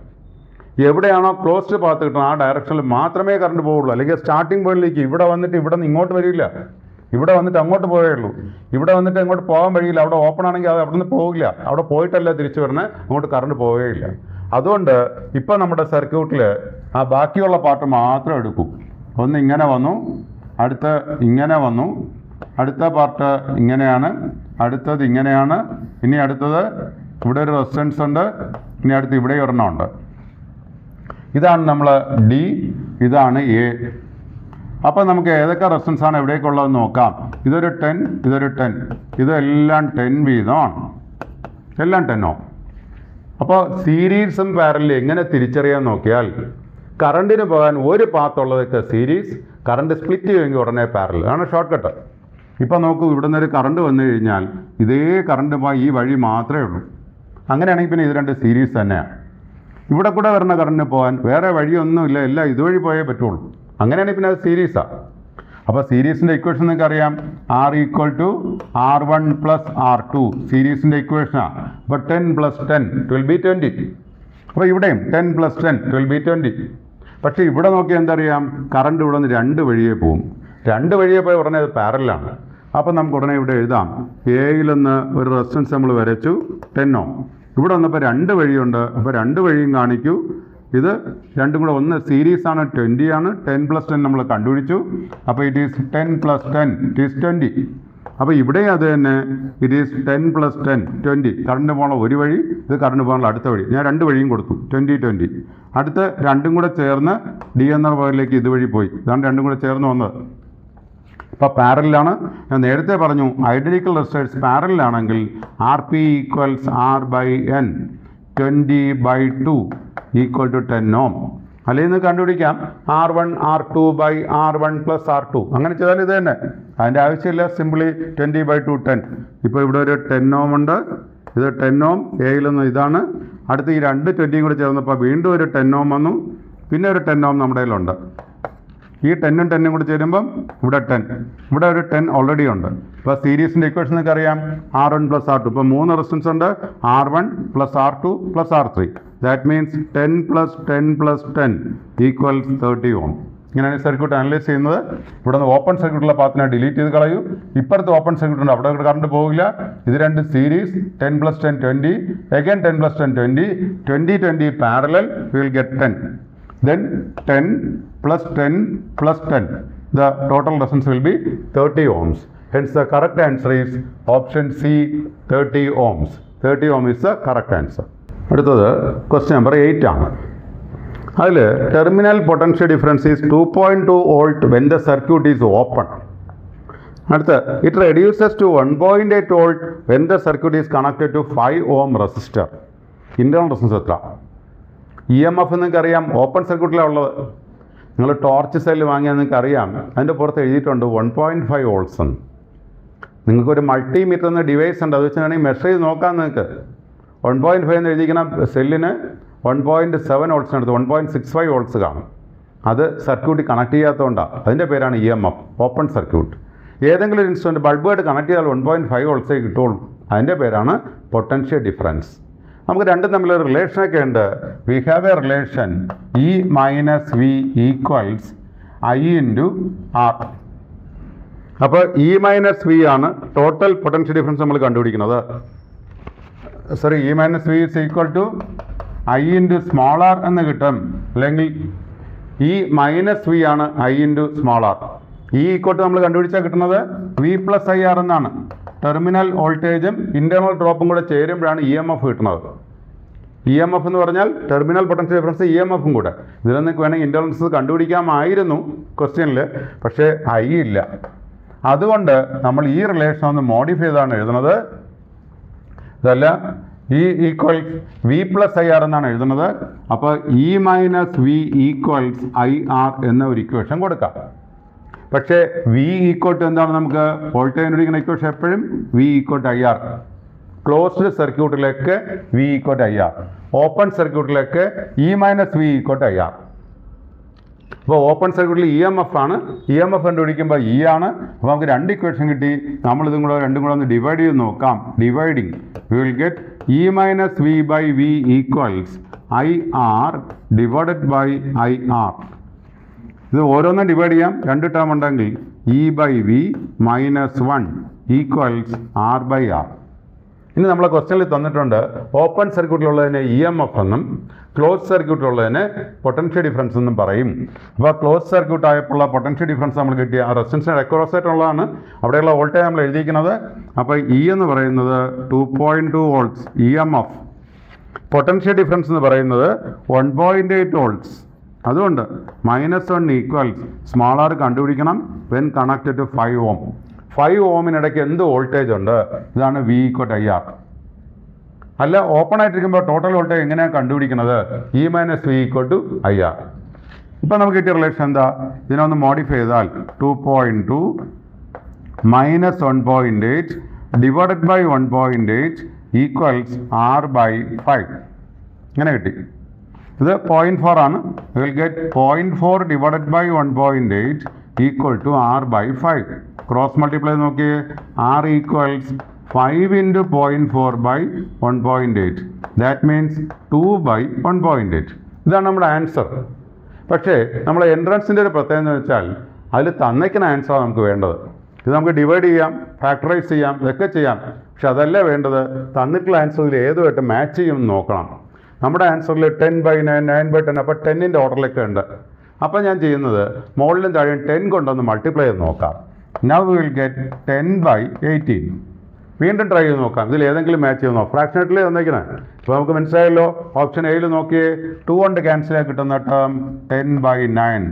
എവിടെയാണോ ക്ലോസ്ഡ് പാത്ത് കിട്ടുന്നത് ആ ഡയറക്ഷനിൽ മാത്രമേ കറണ്ട് പോവുള്ളൂ. അല്ലെങ്കിൽ സ്റ്റാർട്ടിംഗ് പോയിന്റിലേക്ക് ഇവിടെ വന്നിട്ട് ഇവിടെ നിന്ന് ഇങ്ങോട്ട് വരില്ല, ഇവിടെ വന്നിട്ട് അങ്ങോട്ട് പോയുള്ളൂ. ഇവിടെ വന്നിട്ട് അങ്ങോട്ട് പോകാൻ വഴിയില്ല. അവിടെ ഓപ്പൺ ആണെങ്കിൽ അത് അവിടെ നിന്ന് പോകില്ല. അവിടെ പോയിട്ടല്ല തിരിച്ചു വരുന്നത്, അങ്ങോട്ട് കറണ്ട് പോവുകയില്ല. അതുകൊണ്ട് ഇപ്പം നമ്മുടെ സർക്യൂട്ടിൽ ആ ബാക്കിയുള്ള പാർട്ട് മാത്രം എടുക്കൂ. ഒന്ന് ഇങ്ങനെ വന്നു, അടുത്ത ഇങ്ങനെ വന്നു, അടുത്ത പാർട്ട് ഇങ്ങനെയാണ്, അടുത്തത് ഇങ്ങനെയാണ്, ഇനി അടുത്തത് ഇവിടെ ഒരു റെസിസ്റ്റൻസ് ഉണ്ട്, ഇനി അടുത്ത് ഇവിടെ ഒരെണ്ണമുണ്ട്. ഇതാണ് നമ്മൾ ഡി, ഇതാണ് എ. അപ്പോൾ നമുക്ക് ഏതൊക്കെ റെസിസ്റ്റൻസ് ആണ് എവിടേക്കുള്ളതെന്ന് നോക്കാം. ഇതൊരു 10, ഇതൊരു 10, ഇതെല്ലാം 10 വീതമാണ്, എല്ലാം 10 ഓം. അപ്പോൾ സീരീസും പാരലൽ എങ്ങനെ തിരിച്ചറിയാൻ നോക്കിയാൽ കറണ്ടിന് പോകാൻ ഒരു പാത്തുള്ളതൊക്കെ സീരീസ്, കറണ്ട് സ്പ്ലിറ്റ് ചെയ്യുമെങ്കിൽ ഉടനെ പാരലൽ ആണ് ഷോർട്ട് കട്ട്. ഇപ്പം നോക്കൂ, ഇവിടെ നിന്നൊരു കറണ്ട് വന്നു കഴിഞ്ഞാൽ ഇതേ കറണ്ട് പോയി ഈ വഴി മാത്രമേ ഉള്ളൂ. അങ്ങനെയാണെങ്കിൽ പിന്നെ ഇത് രണ്ട് സീരീസ് തന്നെയാണ്. ഇവിടെ കൂടെ വരുന്ന കറണ്ടിന് പോകാൻ വേറെ വഴിയൊന്നുമില്ല, എല്ലാം ഇതുവഴി പോയേ പറ്റുള്ളൂ. അങ്ങനെയാണെങ്കിൽ പിന്നെ അത് സീരീസാണ്. അപ്പോൾ സീരീസിൻ്റെ ഇക്വേഷൻ നിങ്ങൾക്ക് അറിയാം, R equal to R1 plus R2 സീരീസിൻ്റെ ഇക്വേഷനാണ്. അപ്പോൾ 10 പ്ലസ് 10 12 ബി 20. അപ്പോൾ ഇവിടെയും 10 പ്ലസ് 10 12 ബി 20. പക്ഷേ ഇവിടെ നോക്കിയാൽ എന്തറിയാം, കറണ്ട് ഇവിടെ നിന്ന് രണ്ട് വഴിയേ പോവും. രണ്ട് വഴിയെ പോയി ഉടനെ അത് പാരലാണ്. അപ്പോൾ നമുക്ക് ഉടനെ ഇവിടെ എഴുതാം, എയിൽ നിന്ന് ഒരു റെസിസ്റ്റൻസ് നമ്മൾ വരച്ചു 10 ഓം. ഇവിടെ വന്നപ്പോൾ രണ്ട് വഴിയുണ്ട്. അപ്പോൾ രണ്ട് വഴിയും കാണിക്കൂ. ഇത് രണ്ടും കൂടെ ഒന്ന് സീരീസാണ്, 20 ആണ്. 10 പ്ലസ് 10 നമ്മൾ കണ്ടുപിടിച്ചു. അപ്പോൾ it is 10 plus 10 it is 20. അപ്പോൾ ഇവിടെ അത് തന്നെ, ഇറ്റ് ഈസ് 10 പ്ലസ് 10 20. കറണ്ട് പോകാനുള്ള ഒരു വഴി, ഇത് കറണ്ട് പോകാനുള്ള അടുത്ത വഴി. ഞാൻ രണ്ട് വഴിയും കൊടുത്തു, 20 20. അടുത്ത് രണ്ടും കൂടെ ചേർന്ന് ഡി എന്ന പോയിന്റിലേക്ക് ഇതുവഴി പോയി. ഇതാണ് രണ്ടും കൂടെ ചേർന്ന് വന്നത്. ഇപ്പോൾ പാരലാണ്. ഞാൻ നേരത്തെ പറഞ്ഞു ഐഡന്റിക്കൽ റെസിസ്റ്റേഴ്സ് പാരലാണെങ്കിൽ RP equals R/N 20/2 equal to 10 ohm. അല്ലെങ്കിൽ ഇത് കണ്ടുപിടിക്കാം R1 R2 by R1 plus R2. അങ്ങനെ ചെയ്താൽ ഇത് തന്നെ, അതിൻ്റെ ആവശ്യമില്ല. സിംപ്ലി 20/2 10. ഇപ്പോൾ ഇവിടെ ഒരു 10 ഓം ഉണ്ട്. ഇത് 10 ഓം എയിലൊന്നും ഇതാണ്. അടുത്ത് ഈ രണ്ട് 20 കൂടെ ചേർന്നപ്പോൾ വീണ്ടും ഒരു 10 ഓം വന്നു. പിന്നെ ഒരു 10 ഓം നമ്മുടെ കയ്യിലുണ്ട്. ഈ 10ഉം 10ഉം കൂടി ചേരുമ്പം ഇവിടെ 10, ഇവിടെ ഒരു 10 ഓൾറെഡി ഉണ്ട്. ഇപ്പോൾ സീരീസിൻ്റെ ഇക്വേഷൻ നിങ്ങൾക്ക് അറിയാം, R1 പ്ലസ് R2. ഇപ്പോൾ 3 റെസിസ്റ്റൻസ് ഉണ്ട്, R1 plus R2 plus R3. That means 10 plus 10 plus 10 equals 30 ഓം. ഇങ്ങനെയാണ് സർക്യൂട്ട് അനലൈസ് ചെയ്യുന്നത്. ഇവിടെ നിന്ന് ഓപ്പൺ സർക്യൂട്ടുള്ള പാത്തിനെ ഡിലീറ്റ് ചെയ്ത് കളയൂ. ഇപ്പുറത്ത് ഓപ്പൺ സർക്യൂട്ട് ഉണ്ട്, അവിടെ കറണ്ട് പോകില്ല. ഇത് രണ്ട് series 10 + 10 20, again 10 + 10 20, 20 20 parallel, we will get 10. Then 10 + 10 + 10, the total resistance will be 30 ohms. Hence the correct answer is option C, 30 ohms. 30 ohm is the correct answer. അടുത്തത് question number 8 ആണ്. അതിൽ terminal potential difference is 2.2 volt when the circuit is open. അടുത്ത് it reduces to 1.8 volt when the circuit is connected to 5 ohm resistor. Internal resistance എത്ര? EMF നിങ്ങൾക്ക് അറിയാം, open വേൾട്ടിലാണ് ഉള്ളത്. നിങ്ങൾ torch cell വാങ്ങിയാൽ നിങ്ങൾക്ക് അറിയാം, അതിൻ്റെ പുറത്ത് എഴുതിയിട്ടുണ്ട് 1.5 വോൾട്ട്സ് എന്ന്. നിങ്ങൾക്കൊരു മൾട്ടിമീറ്റർ എന്ന ഡിവൈസ് ഉണ്ട്, അത് വെച്ച് വേണമെങ്കിൽ മെഷർ ചെയ്ത് നോക്കാം. നിങ്ങൾക്ക് 1.5 എന്ന് എഴുതിയിരിക്കുന്ന സെല്ലിന് 1.7 വോൾട്ട്സിനടുത്ത് 1.65 വോൾട്ട്സ് കാണും. അത് സർക്യൂട്ടിൽ കണക്ട് ചെയ്യാത്തതുകൊണ്ടാണ്. അതിൻ്റെ പേരാണ് EMF, ഓപ്പൺ സർക്യൂട്ട്. ഏതെങ്കിലും ഒരു ഇൻസ്ട്രുമെൻറ്റ് ബൾബായിട്ട് കണക്ട് ചെയ്താൽ 1.5 വോൾട്ട്സേ കിട്ടുള്ളൂ. അതിൻ്റെ പേരാണ് പൊട്ടൻഷ്യൽ ഡിഫറൻസ്. നമുക്ക് രണ്ടും തമ്മിലൊരു റിലേഷനൊക്കെ ഉണ്ട്. We have A relation E - V = I × R. അപ്പോൾ E - V ആണ് ടോട്ടൽ പൊട്ടൻഷ്യൽ ഡിഫറൻസ് നമ്മൾ കണ്ടുപിടിക്കുന്നത്. Sorry, E - V = I × r എന്ന് കിട്ടും. അല്ലെങ്കിൽ E - V ആണ് I × r. E = നമ്മൾ കണ്ടുപിടിച്ചാൽ കിട്ടുന്നത് V + IR എന്നാണ്. ടെർമിനൽ വോൾട്ടേജും ഇൻറ്റേർണൽ ഡ്രോപ്പും കൂടെ ചേരുമ്പോഴാണ് EMF കിട്ടുന്നത്. EMF എന്ന് പറഞ്ഞാൽ ടെർമിനൽ പൊട്ടൻഷ്യൽ ഡിഫറൻസ് EMFും കൂടെ. ഇതിൽ നിങ്ങൾക്ക് വേണമെങ്കിൽ ഇൻറ്റേർണൽസ് കണ്ടുപിടിക്കാമായിരുന്നു ക്വസ്റ്റ്യനിൽ, പക്ഷേ I ഇല്ല. അതുകൊണ്ട് നമ്മൾ ഈ റിലേഷൻ ഒന്ന് മോഡിഫൈ ചെയ്താണ് എഴുതുന്നത്. ഇതല്ല, E = V + IR എന്നാണ് എഴുതുന്നത്. അപ്പോൾ E - V = IR എന്ന ഒരു ഇക്വേഷൻ കൊടുക്കാം. പക്ഷേ V = എന്താണ്? നമുക്ക് വോൾട്ടേജ് കണ്ടുപിടിക്കുന്ന ഇക്വേഷൻ എപ്പോഴും V = IR. ക്ലോസ്ഡ് സർക്യൂട്ടിലേക്ക് V = IR, ഓപ്പൺ സർക്യൂട്ടിലേക്ക് E - V = IR. അപ്പോൾ ഓപ്പൺ സർക്യൂട്ടിൽ EMF ആണ്. EMF കണ്ടുപിടിക്കുമ്പോൾ E ആണ്. അപ്പോൾ നമുക്ക് രണ്ട് ഇക്വേഷൻ കിട്ടി. നമ്മളിതും കൂടെ രണ്ടും കൂടെ ഒന്ന് ഡിവൈഡ് ചെയ്ത് നോക്കാം. Dividing V will get E - V/V = IR / IR. ഇത് ഓരോന്നും ഡിവൈഡ് ചെയ്യാം. രണ്ട് ടേം ഉണ്ടെങ്കിൽ E/V - 1 = R/R. ഇനി നമ്മളെ ക്വസ്റ്റ്യനിൽ തന്നിട്ടുണ്ട് ഓപ്പൺ സർക്യൂട്ടിലുള്ളതിന് EMF എന്നും ക്ലോസ് സർക്യൂട്ടിലുള്ളതിന് പൊട്ടൻഷ്യൽ ഡിഫറൻസ് എന്നും പറയും. അപ്പോൾ ക്ലോസ് സർക്യൂട്ട് ആയപ്പോൾ പൊട്ടൻഷ്യൽ ഡിഫറൻസ് നമ്മൾ കിട്ടിയ ആ റെസിസ്റ്റൻസിന് അക്രോസ് ആയിട്ടുള്ളതാണ്. അവിടെയുള്ള വോൾട്ടേജ് നമ്മൾ എഴുതിയിരിക്കുന്നത്. അപ്പോൾ E എന്ന് പറയുന്നത് 2.2 വോൾട്ട്സ് EMF. പൊട്ടൻഷ്യൽ ഡിഫറൻസ് എന്ന് പറയുന്നത് 1.8 വോൾട്ട്സ്. അതുകൊണ്ട് -1 = r കണ്ടുപിടിക്കണം വെൻ കണക്റ്റഡ് ടു 5 ohm. 5 ohmനിടയ്ക്ക് എന്ത് വോൾട്ടേജ് ഉണ്ട്? ഇതാണ് V = IR. അല്ല, ഓപ്പൺ ആയിട്ടിരിക്കുമ്പോൾ ടോട്ടൽ വോൾട്ടേജ് എങ്ങനെയാണ് കണ്ടുപിടിക്കുന്നത്? E - V = IR. ഇപ്പം നമുക്ക് കിട്ടിയ റിലേഷൻ എന്താ? ഇതിനൊന്ന് മോഡിഫൈ ചെയ്താൽ 2.2 - 1.8 / 1.8 = R/5. ഇങ്ങനെ കിട്ടി. ഇത് 0.4 ആണ്. We will get 0.4 / 1.8 = R/5. Cross multiply നോക്കിയേ. R = 5 × 0.4 / 1.8. That means 2/1.8. ഇതാണ് നമ്മുടെ ആൻസർ. പക്ഷേ നമ്മുടെ എൻട്രൻസിൻ്റെ ഒരു പ്രത്യേകത എന്ന് വെച്ചാൽ അതിൽ തന്നയ്ക്കുന്ന ആൻസറാണ് നമുക്ക് വേണ്ടത്. ഇത് നമുക്ക് ഡിവൈഡ് ചെയ്യാം, ഫാക്ടറൈസ് ചെയ്യാം, ഇതൊക്കെ ചെയ്യാം. പക്ഷെ അതല്ല വേണ്ടത്. തന്നിട്ടുള്ള ആൻസറിൽ ഏതുമായിട്ട് മാച്ച് ചെയ്യുമെന്ന് നോക്കണം. നമ്മുടെ ആൻസറിൽ 10/9, 9/10, അപ്പോൾ 10ൻ്റെ ഓർഡറിലൊക്കെ ഉണ്ട്. അപ്പോൾ ഞാൻ ചെയ്യുന്നത് മുകളിലും താഴെയും 10 കൊണ്ടൊന്ന് മൾട്ടിപ്ലൈ ചെയ്ത് നോക്കാം. Now we will get 10/18. വീണ്ടും ട്രൈ ചെയ്ത് നോക്കാം. ഇതിൽ ഏതെങ്കിലും മാച്ച് ചെയ്ത് നോക്കാം. ഫ്രാക്ഷനേറ്റിലേ തന്നേക്കുന്നത്. അപ്പോൾ നമുക്ക് മനസ്സിലായല്ലോ. ഓപ്ഷൻ എയിൽ നോക്കിയേ, 2 കൊണ്ട് ക്യാൻസൽ ആയി കിട്ടുന്ന ടേം 10/9.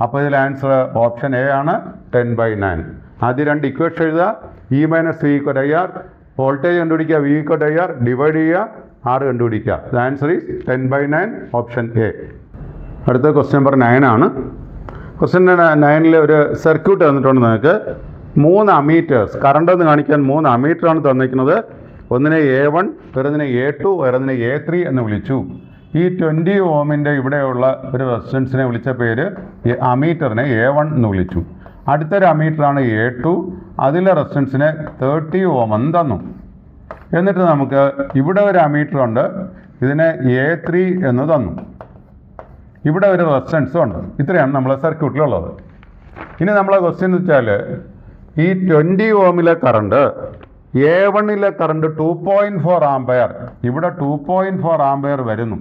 അപ്പോൾ ഇതിൽ ആൻസർ ഓപ്ഷൻ എ ആണ്, 10/9. ആദ്യം രണ്ട് ഇക്വേഷൻ എഴുതുക. E - V = IR. വോൾട്ടേജ് കണ്ടുപിടിക്കുക, V = IR. ഡിവൈഡ് ചെയ്യുക, R കണ്ടുപിടിക്കുക. The answer is 10/9, option A. അടുത്ത ക്വസ്റ്റ്യൻ നമ്പർ 9 ആണ്. ക്വസ്റ്റ്യൻ 9ൽ ഒരു സർക്യൂട്ട് തന്നിട്ടുണ്ട്. നിങ്ങൾക്ക് 3 അമീറ്റേഴ്സ്, കറണ്ട് എന്ന് കാണിക്കാൻ 3 അമീറ്ററാണ് തന്നിരിക്കുന്നത്. ഒന്നിനെ A1, വേറൊന്നിനെ A2, വേറൊന്നിനെ A3 എന്ന് വിളിച്ചു. ഈ 20 ohmൻ്റെ ഇവിടെയുള്ള ഒരു റെസിസ്റ്റൻസിനെ വിളിച്ച പേര് അമീറ്ററിനെ A1 എന്ന് വിളിച്ചു. അടുത്തൊരു അമീറ്ററാണ് A2, അതിലെ റെസിസ്റ്റൻസിനെ 30 ohm എന്ന് തന്നു. എന്നിട്ട് നമുക്ക് ഇവിടെ ഒരു അമീറ്റർ ഉണ്ട്, ഇതിനെ A3 എന്ന് തന്നു. ഇവിടെ ഒരു റെസിസ്റ്റൻസും ഉണ്ട്. ഇത്രയാണ് നമ്മളെ സർക്യൂട്ടിലുള്ളത്. ഇനി നമ്മളെ ക്വസ്റ്റ്യൻ എന്ന് വെച്ചാൽ ഈ 20 ഓമിലെ കറണ്ട് A1ലെ കറണ്ട് 2.4 ആംപയർ, ഇവിടെ 2.4 ആംപയർ വരുന്നു.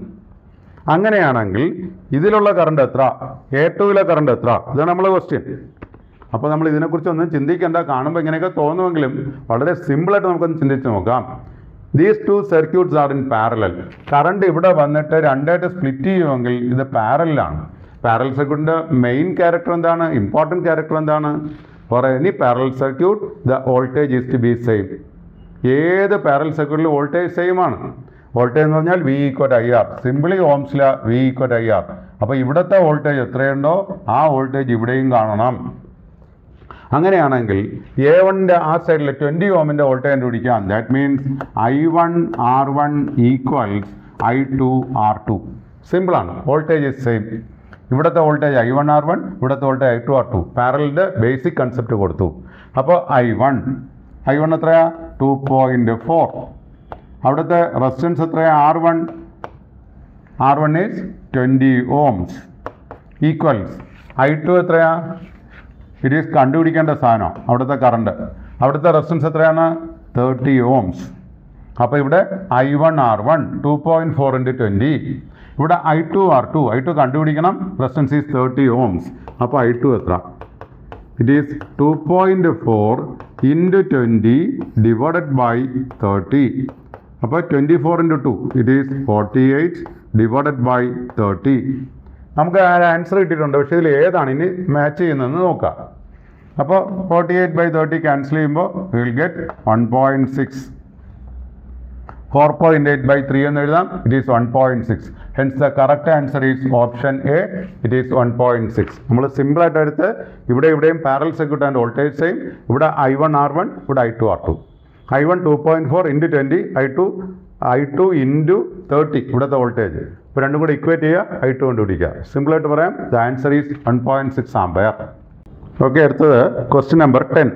അങ്ങനെയാണെങ്കിൽ ഇതിലുള്ള കറണ്ട് എത്ര, A2ലെ കറണ്ട് എത്ര, ഇതാണ് നമ്മളെ ക്വസ്റ്റ്യൻ. അപ്പോൾ നമ്മൾ ഇതിനെക്കുറിച്ചൊന്നും ചിന്തിക്കേണ്ട. കാണുമ്പോൾ ഇങ്ങനെയൊക്കെ തോന്നുമെങ്കിലും വളരെ സിമ്പിളായിട്ട് നമുക്കൊന്ന് ചിന്തിച്ച് നോക്കാം. These two circuits are in parallel. Current ഇവിടെ വന്നിട്ട് രണ്ടായിട്ട് സ്പ്ലിറ്റ് ചെയ്യുമെങ്കിൽ ഇത് പാരലാണ്. പാരലൽ സർക്യൂട്ടിൻ്റെ മെയിൻ ക്യാരക്ടർ എന്താണ്, ഇമ്പോർട്ടൻറ്റ് ക്യാരക്ടർ എന്താണ്? For any parallel circuit the voltage is to be same. ഏത് പാരലൽ സർക്യൂട്ടിൽ വോൾട്ടേജ് സെയിം ആണ്. വോൾട്ടേജ് എന്ന് പറഞ്ഞാൽ V = IR. സിംപിളി ഓംസില V = IR. അപ്പോൾ ഇവിടുത്തെ വോൾട്ടേജ് എത്രയുണ്ടോ ആ വോൾട്ടേജ് ഇവിടെയും കാണണം. അങ്ങനെയാണെങ്കിൽ A1ൻ്റെ ആ സൈഡിൽ 20 ഓമിൻ്റെ വോൾട്ടേജ് കണ്ടുപിടിക്കാം. That means I1 R1 = I2 R2. സിമ്പിളാണ്. Voltage is same. ഇവിടുത്തെ വോൾട്ടേജ് I1 R1, ഇവിടുത്തെ voltage I2 R2. പാരലിൻ്റെ basic concept കൊടുത്തു. അപ്പോൾ I1 എത്രയാ, 2.4. അവിടുത്തെ റെസിസ്റ്റൻസ് എത്രയാ, R1 is 20 Ohm's equals I2 എത്രയാ, ഇറ്റ് ഈസ് കണ്ടുപിടിക്കേണ്ട സാധനം അവിടുത്തെ കറണ്ട്. അവിടുത്തെ റെസിസ്റ്റൻസ് എത്രയാണ്, 30 ഓംസ്. അപ്പോൾ ഇവിടെ I1 R1 2.4 × 20. ഇവിടെ I2 R2 കണ്ടുപിടിക്കണം. Resistance is 30 ohms. അപ്പോൾ I2 എത്ര, ഇറ്റ് ഈസ് 2.4 × 20 ഡിവൈഡഡ് ബൈ 30. അപ്പോൾ 24 × 2 ഇറ്റ് ഈസ് 48 ഡിവൈഡഡ് ബൈ 30. നമുക്ക് ആൻസർ കിട്ടിയിട്ടുണ്ട്. പക്ഷേ ഇതിൽ ഏതാണ് ഇനി മാച്ച് ചെയ്യുന്നതെന്ന് നോക്കാം. അപ്പോൾ 48/30 ക്യാൻസൽ ചെയ്യുമ്പോൾ വിൽ ഗെറ്റ് 1.6. 4.8/3 എന്ന് എഴുതാം. It is 1.6. Hence the correct answer is option A, it is 1.6. നമ്മൾ സിമ്പിളായിട്ട് എടുത്ത് ഇവിടെയും parallel circuit and voltage same. ഇവിടെ I1 R1, ഇവിടെ I2 R2. I1 2.4 × 20, I2 × 30 ഇവിടുത്തെ വോൾട്ടേജ്. ഇപ്പോൾ രണ്ടും കൂടെ ഇക്വേറ്റ് ചെയ്യുക, I2 കണ്ടുപിടിക്കുക. സിമ്പിളായിട്ട് പറയാം, the answer is 1.6 ampere. Okay, അടുത്തത് ക്വസ്റ്റ്യൻ നമ്പർ 10.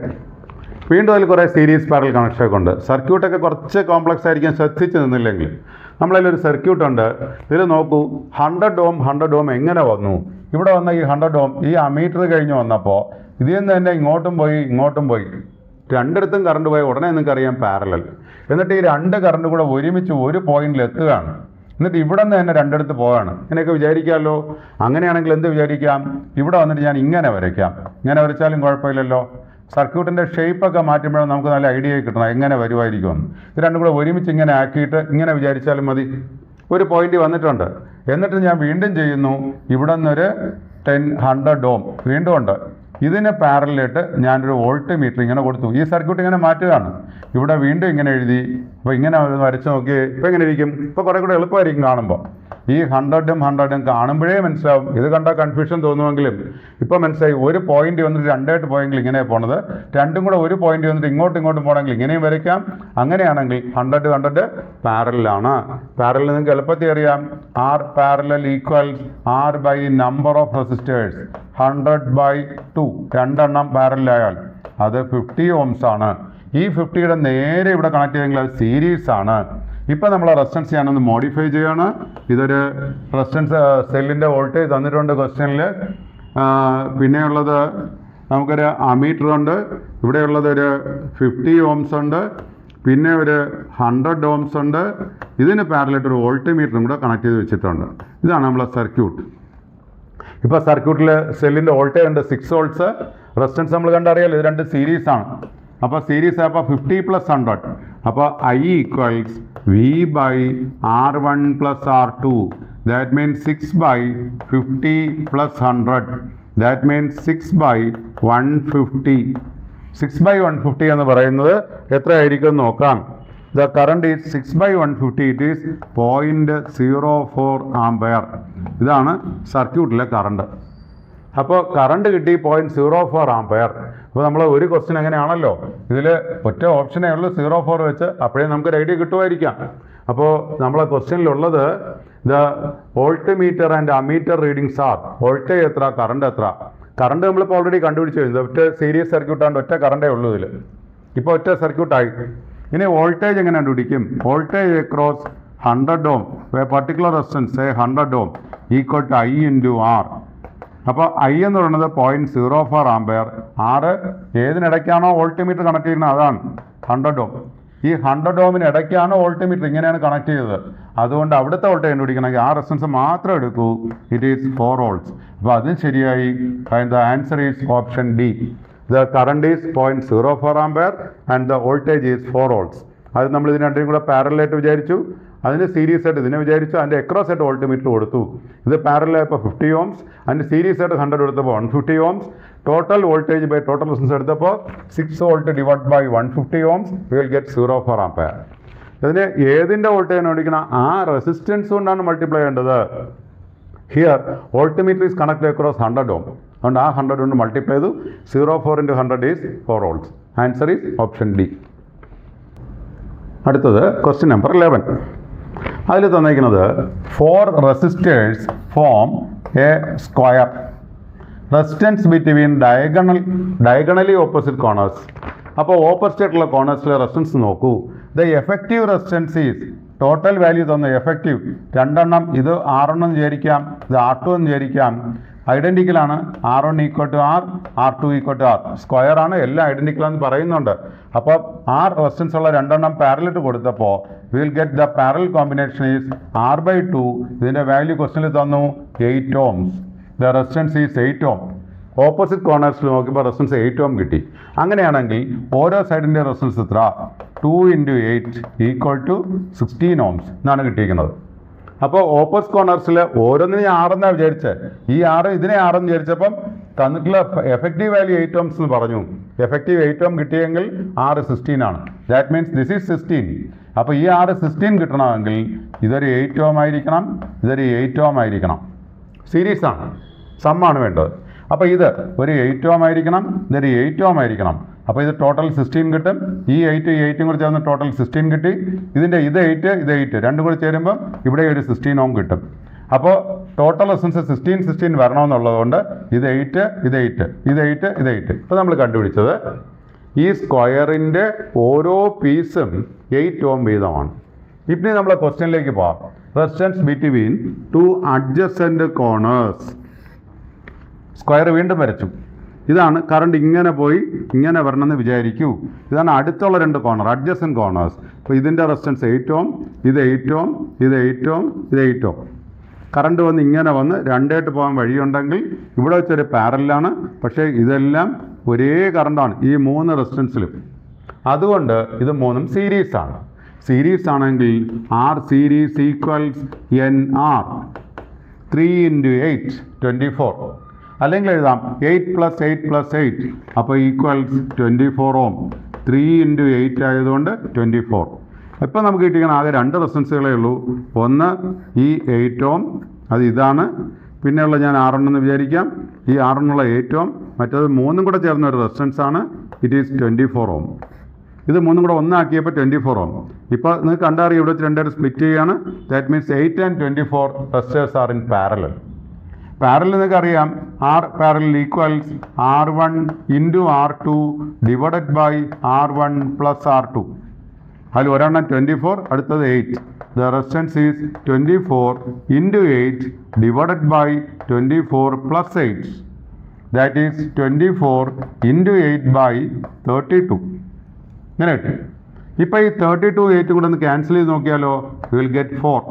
വീണ്ടും അതിൽ കുറേ സീരീസ് പാരലൽ കണക്ഷനൊക്കെ ഉണ്ട്. സർക്യൂട്ടൊക്കെ കുറച്ച് കോംപ്ലക്സ് ആയിരിക്കും ശ്രദ്ധിച്ച് നിന്നില്ലെങ്കിൽ. നമ്മളതിലൊരു സർക്യൂട്ടുണ്ട്. ഇതിൽ നോക്കൂ, 100 ഓം എങ്ങനെ വന്നു? ഇവിടെ വന്ന ഈ 100 ഓം ഈ അമീറ്റർ കഴിഞ്ഞ് വന്നപ്പോൾ ഇതിൽ നിന്ന് തന്നെ ഇങ്ങോട്ടും പോയി രണ്ടിടത്തും കറണ്ട് പോയി ഉടനെ നിങ്ങൾക്കറിയാം പാരലൽ. എന്നിട്ട് ഈ രണ്ട് കറണ്ട് കൂടെ ഒരുമിച്ച് ഒരു പോയിന്റിൽ എത്തുകയാണ്. എന്നിട്ട് ഇവിടെ നിന്ന് തന്നെ രണ്ടിടത്ത് പോവുകയാണ്. ഇങ്ങനെയൊക്കെ വിചാരിക്കാമല്ലോ. അങ്ങനെയാണെങ്കിൽ എന്ത് വിചാരിക്കാം, ഇവിടെ വന്നിട്ട് ഞാൻ ഇങ്ങനെ വരയ്ക്കാം. ഇങ്ങനെ വരച്ചാലും കുഴപ്പമില്ലല്ലോ. സർക്യൂട്ടിൻ്റെ ഷേപ്പൊക്കെ മാറ്റുമ്പോഴും നമുക്ക് നല്ല ഐഡിയ കിട്ടണം എങ്ങനെ വരുമായിരിക്കുമെന്ന്. ഇത് രണ്ടും കൂടെ ഒരുമിച്ച് ഇങ്ങനെ ആക്കിയിട്ട് ഇങ്ങനെ വിചാരിച്ചാലും മതി. ഒരു പോയിന്റ് വന്നിട്ടുണ്ട്. എന്നിട്ട് ഞാൻ വീണ്ടും ചെയ്യുന്നു, ഇവിടെ നിന്നൊരു 100 ഓം വീണ്ടും ഉണ്ട്. ഇതിന് പാരലായിട്ട് ഞാനൊരു വോൾട്ട് മീറ്റർ ഇങ്ങനെ കൊടുത്തു. ഈ സർക്യൂട്ട് ഇങ്ങനെ മാറ്റുകയാണ്. ഇവിടെ വീണ്ടും ഇങ്ങനെ എഴുതി. അപ്പോൾ ഇങ്ങനെ വരച്ച് നോക്കി ഇപ്പോൾ എങ്ങനെ ഇരിക്കും? ഇപ്പോൾ കുറേ കൂടെ എളുപ്പമായിരിക്കും കാണുമ്പോൾ. ഈ 100 കാണുമ്പോഴേ മനസ്സിലാവും. ഇത് കണ്ടാൽ കൺഫ്യൂഷൻ തോന്നുമെങ്കിലും ഇപ്പോൾ മനസ്സിലായി. ഒരു പോയിന്റ് വന്നിട്ട് രണ്ടായിട്ട് പോയെങ്കിൽ ഇങ്ങനെ പോണത്, രണ്ടും കൂടെ ഒരു പോയിന്റ് വന്നിട്ട് ഇങ്ങോട്ടും പോകണമെങ്കിൽ ഇങ്ങനെയും വരയ്ക്കാം. അങ്ങനെയാണെങ്കിൽ 100 പാരലാണ്. പാരലൽ നിങ്ങൾക്ക് എളുപ്പത്തിൽ അറിയാം. R parallel equals R by number of resistors. 100/2 രണ്ടെണ്ണം പാരലായാൽ അത് 50 ഓംസ് ആണ്. ഈ 50യുടെ നേരെ ഇവിടെ കണക്ട് ചെയ്തെങ്കിൽ അത് സീരീസ് ആണ്. ഇപ്പോൾ നമ്മൾ റെസിസ്റ്റൻസ് ഞാനൊന്ന് മോഡിഫൈ ചെയ്യുകയാണ്. ഇതൊരു റെസിസ്റ്റൻസ് സെല്ലിൻ്റെ വോൾട്ടേജ് തന്നിട്ടുണ്ട് ക്വസ്റ്റ്യനിൽ. പിന്നെയുള്ളത് നമുക്കൊരു അമീറ്റർ ഉണ്ട്. ഇവിടെയുള്ളത് ഒരു 50 ഓംസ് ഉണ്ട്. പിന്നെ ഒരു 100 ഓംസ് ഉണ്ട്. ഇതിന് പാരലായിട്ട് ഒരു വോൾട്ട് മീറ്ററും കൂടെ കണക്ട് ചെയ്ത് വെച്ചിട്ടുണ്ട്. ഇതാണ് നമ്മളെ സർക്യൂട്ട്. ഇപ്പോൾ സർക്യൂട്ടിൽ സെല്ലിൻ്റെ വോൾട്ടേജ് ഉണ്ട് 6 വോൾട്ട്സ്. റെസിസ്റ്റൻസ് നമ്മൾ കണ്ടറിയാലോ, ഇത് രണ്ട് സീരീസ് ആണ്. അപ്പോൾ സീരീസ് ആയപ്പോൾ 50 + 100. അപ്പോൾ I equals V/R1 + R2. That means 6/50 + 100. That means 6/150. 6/150 എന്ന് പറയുന്നത് എത്രയായിരിക്കും നോക്കാം. The current is 6/150. It is 0.04 ampere. ഇതാണ് സർക്യൂട്ടിലെ കറണ്ട്. അപ്പോൾ കറണ്ട് കിട്ടി 0.04 ആംപയർ. അപ്പോൾ നമ്മൾ ഒരു ക്വസ്റ്റ്യൻ എങ്ങനെയാണല്ലോ, ഇതിൽ ഒറ്റ ഓപ്ഷനേ ഉള്ളൂ 0.4 വെച്ച്. അപ്പോഴേ നമുക്കൊരു ഐഡിയ കിട്ടുമായിരിക്കാം. അപ്പോൾ നമ്മളെ ക്വസ്റ്റ്യനിലുള്ളത് the voltmeter and ammeter readings are. Voltage എത്ര, കറണ്ട് എത്ര. കറണ്ട് നമ്മളിപ്പോൾ ഓൾറെഡി കണ്ടുപിടിച്ചു കഴിഞ്ഞു. ഒറ്റ സീരീസ് സർക്യൂട്ടാണ്ട് ഒറ്റ കറണ്ടേ ഉള്ളൂ ഇതിൽ. ഇപ്പോൾ ഒറ്റ സർക്യൂട്ടായി. ഇനി വോൾട്ടേജ് എങ്ങനെ കണ്ടുപിടിക്കും? Voltage across 100 ohm, a particular resistance, say 100 ohm, equal to I into R. അപ്പോൾ I എന്ന് പറയുന്നത് 0.04 ആംപെയർ. R ഏതിനിടയ്ക്കാണോ വോൾട്ടിമീറ്റർ കണക്ട് ചെയ്യുന്നത് അതാണ് 100 ohm. ഈ 100 ohമിന് ഇടയ്ക്കാണ് വോൾട്ടിമീറ്റർ ഇങ്ങനെയാണ് കണക്ട് ചെയ്തത്. അതുകൊണ്ട് അവിടുത്തെ വോൾട്ടേജ് കണ്ടുപിടിക്കണമെങ്കിൽ ആ റെസിസ്റ്റൻസ് മാത്രം എടുക്കൂ. It is 4 volts. അപ്പോൾ അതും ശരിയായി. The answer is option D. The current is 0.04 ampere and the voltage is 4 volts. അത് നമ്മൾ ഇതിന് രണ്ടും കൂടെ പാരലായിട്ട് വിചാരിച്ചു. അതിന് സീരീസ് ആയിട്ട് ഇതിനെ വിചാരിച്ചു. അതിൻ്റെ എക്രോസ് ആയിട്ട് വോൾട്ടിമീറ്റർ കൊടുത്തു. ഇത് പാരലായപ്പോൾ 50 ohms, അതിൻ്റെ സീരീസ് ആയിട്ട് 100 എടുത്തപ്പോൾ 150 ohms. Total voltage by total resistance എടുത്തപ്പോൾ 6 volt divide by 150 ohms, we will get 0.4 ampere. ഇതിന് ഏതിൻ്റെ വോൾട്ടേജ് കണ്ടുപിടിക്കണം? ആ റെസിസ്റ്റൻസ് കൊണ്ടാണ് മൾട്ടിപ്ലൈ ചെയ്യേണ്ടത്. Here voltmeter is connect across 100 ohm. അതുകൊണ്ട് ആ 100 കൊണ്ട് മൾട്ടിപ്ലൈ ചെയ്തു. 0.4 into 100 ഈസ് 4 volts. Answer is option d. അടുത്തത് ക്വസ്റ്റ്യൻ നമ്പർ 11. അതിൽ തന്നിരിക്കുന്നത് 4 resistors form a square. Resistance between diagonally opposite corners. അപ്പോൾ ഓപ്പോസിറ്റ് ആയിട്ടുള്ള കോർണേഴ്സിലെ റെസിസ്റ്റൻസ് നോക്കൂ. The effective resistance is total value തന്ന എഫക്റ്റീവ് രണ്ടെണ്ണം. ഇത് R1 എന്ന് വിചാരിക്കാം, ഇത് R2 എന്ന് വിചാരിക്കാം. ഐഡൻറ്റിക്കലാണ്. R1 equal to R, R2 equal to R. Square ആണ്, എല്ലാം ഐഡൻറ്റിക്കലാണെന്ന് പറയുന്നുണ്ട്. അപ്പോൾ R റെസിസ്റ്റൻസ് ഉള്ള രണ്ടെണ്ണം പാരലിട്ട് കൊടുത്തപ്പോൾ will get the parallel combination is R/2. ഇതിൻ്റെ വാല്യൂ ക്വസ്റ്റനിൽ തന്നു 8 ohms. The resistance is 8 ohm. Opposite കോർണേഴ്സിൽ നോക്കിയപ്പോൾ റെസിസ്റ്റൻസ് 8 ohm കിട്ടി. അങ്ങനെയാണെങ്കിൽ ഓരോ സൈഡിൻ്റെ റെസിസ്റ്റൻസ് എത്ര? 2 into 8 ഈക്വൽ ടു 16 ohms എന്നാണ് കിട്ടിയിരിക്കുന്നത്. അപ്പോൾ ഓപ്പോസിറ്റ് കോർണേഴ്സിൽ ഓരോന്നിനും R എന്നാണ് വിചാരിച്ചത്. ഈ R ഇതിനെ R എന്ന് വിചാരിച്ചപ്പം തന്നിട്ടുള്ള എഫക്റ്റീവ് വാല്യൂ 8 ohms എന്ന് പറഞ്ഞു. എഫക്റ്റീവ് 8 ohm കിട്ടിയെങ്കിൽ R 16 ആണ്. That means this is 16. അപ്പോൾ ഈ R 16 കിട്ടണമെങ്കിൽ ഇതൊരു 8 ohm ആയിരിക്കണം, ഇതൊരു 8 ohm ആയിരിക്കണം. സീരീസാണ്, സമ്മാണ് വേണ്ടത്. അപ്പോൾ ഇത് ഒരു 8 ohm ആയിരിക്കണം, ഇതൊരു 8 ohm ആയിരിക്കണം. അപ്പോൾ ഇത് ടോട്ടൽ 16 കിട്ടും. ഈ 8 കൂടി ചേർന്ന് ടോട്ടൽ 16 കിട്ടി. ഇതിൻ്റെ ഇത് 8 രണ്ടും കൂടി ചേരുമ്പം ഇവിടെ ഒരു 16 ohm കിട്ടും. അപ്പോൾ ടോട്ടൽ റെസിസ്റ്റൻസ് 16 വരണമെന്നുള്ളതുകൊണ്ട് ഇത് 8. ഇപ്പോൾ നമ്മൾ കണ്ടുപിടിച്ചത് ഈ സ്ക്വയറിൻ്റെ ഓരോ പീസും 8 ohm വീതമാണ്. ഇപ്പം നമ്മളെ ക്വസ്റ്റ്യനിലേക്ക് പോകാം. Resistance between 2 adjacent corners. Square വീണ്ടും വരച്ചു. ഇതാണ് കറണ്ട് ഇങ്ങനെ പോയി ഇങ്ങനെ വരണമെന്ന് വിചാരിക്കൂ. ഇതാണ് അടുത്തുള്ള 2 കോർണർ, അഡ്ജസൻറ്റ് കോർണേഴ്സ്. അപ്പോൾ ഇതിൻ്റെ റെസിസ്റ്റൻസ് 8 ohm, ഇത് 8 ohm, ഇത് 8 ohm, ഇത് 8 ohm. കറണ്ട് വന്ന് ഇങ്ങനെ വന്ന് രണ്ടായിട്ട് പോകാൻ വഴിയുണ്ടെങ്കിൽ ഇവിടെ വെച്ചൊരു പാരലാണ്. പക്ഷേ ഇതെല്ലാം ഒരേ കറണ്ടാണ് ഈ 3 റെസിസ്റ്റൻസിലും. അതുകൊണ്ട് ഇത് 3ഉം സീരീസാണ്. സീരീസ് ആണെങ്കിൽ R series equals NR. 3 into 8 24. അല്ലെങ്കിൽ എഴുതാം 8 + 8 + 8. അപ്പോൾ ഈക്വൽസ് 24 ohm. 3 into 8 ആയതുകൊണ്ട് 24. ഇപ്പോൾ നമുക്ക് കിട്ടിയിരിക്കുന്ന ആകെ 2 റെസിസ്റ്റൻസുകളേ ഉള്ളൂ. ഒന്ന് ഈ 8 ohm, അത് ഇതാണ്. പിന്നെയുള്ള ഞാൻ R1 എന്ന് വിചാരിക്കാം. ഈ R1 ഉള്ള 8 ohm, മറ്റേത് 3ഉം കൂടെ ചേർന്ന ഒരു റെസിസ്റ്റൻസ് ആണ്. It is 24 ohm. ഇത് 3ഉം കൂടെ ഒന്നാക്കിയപ്പോൾ 24 ohm. ഇപ്പോൾ നിങ്ങൾക്ക് കണ്ടറിയാം ഇവിടെ വെച്ച് രണ്ടായിട്ട് സ്പ്ലിറ്റ് ചെയ്യുകയാണ്. That means 8 and 24 resistors are in parallel. Parallel നിങ്ങൾക്ക് അറിയാം R parallel equals R1 into R2 divided by R1 + R2. അതിൽ ഒരെണ്ണം 24, അടുത്തത് 8. The resistance is 24 into 8 divided by 24 + 8. That is 24 into 8 by 32. ഇങ്ങനെ കിട്ടും. ഇപ്പോൾ ഈ 32 8 കൂടെ ഒന്ന് ക്യാൻസൽ ചെയ്ത് നോക്കിയാലോ? Will get 4.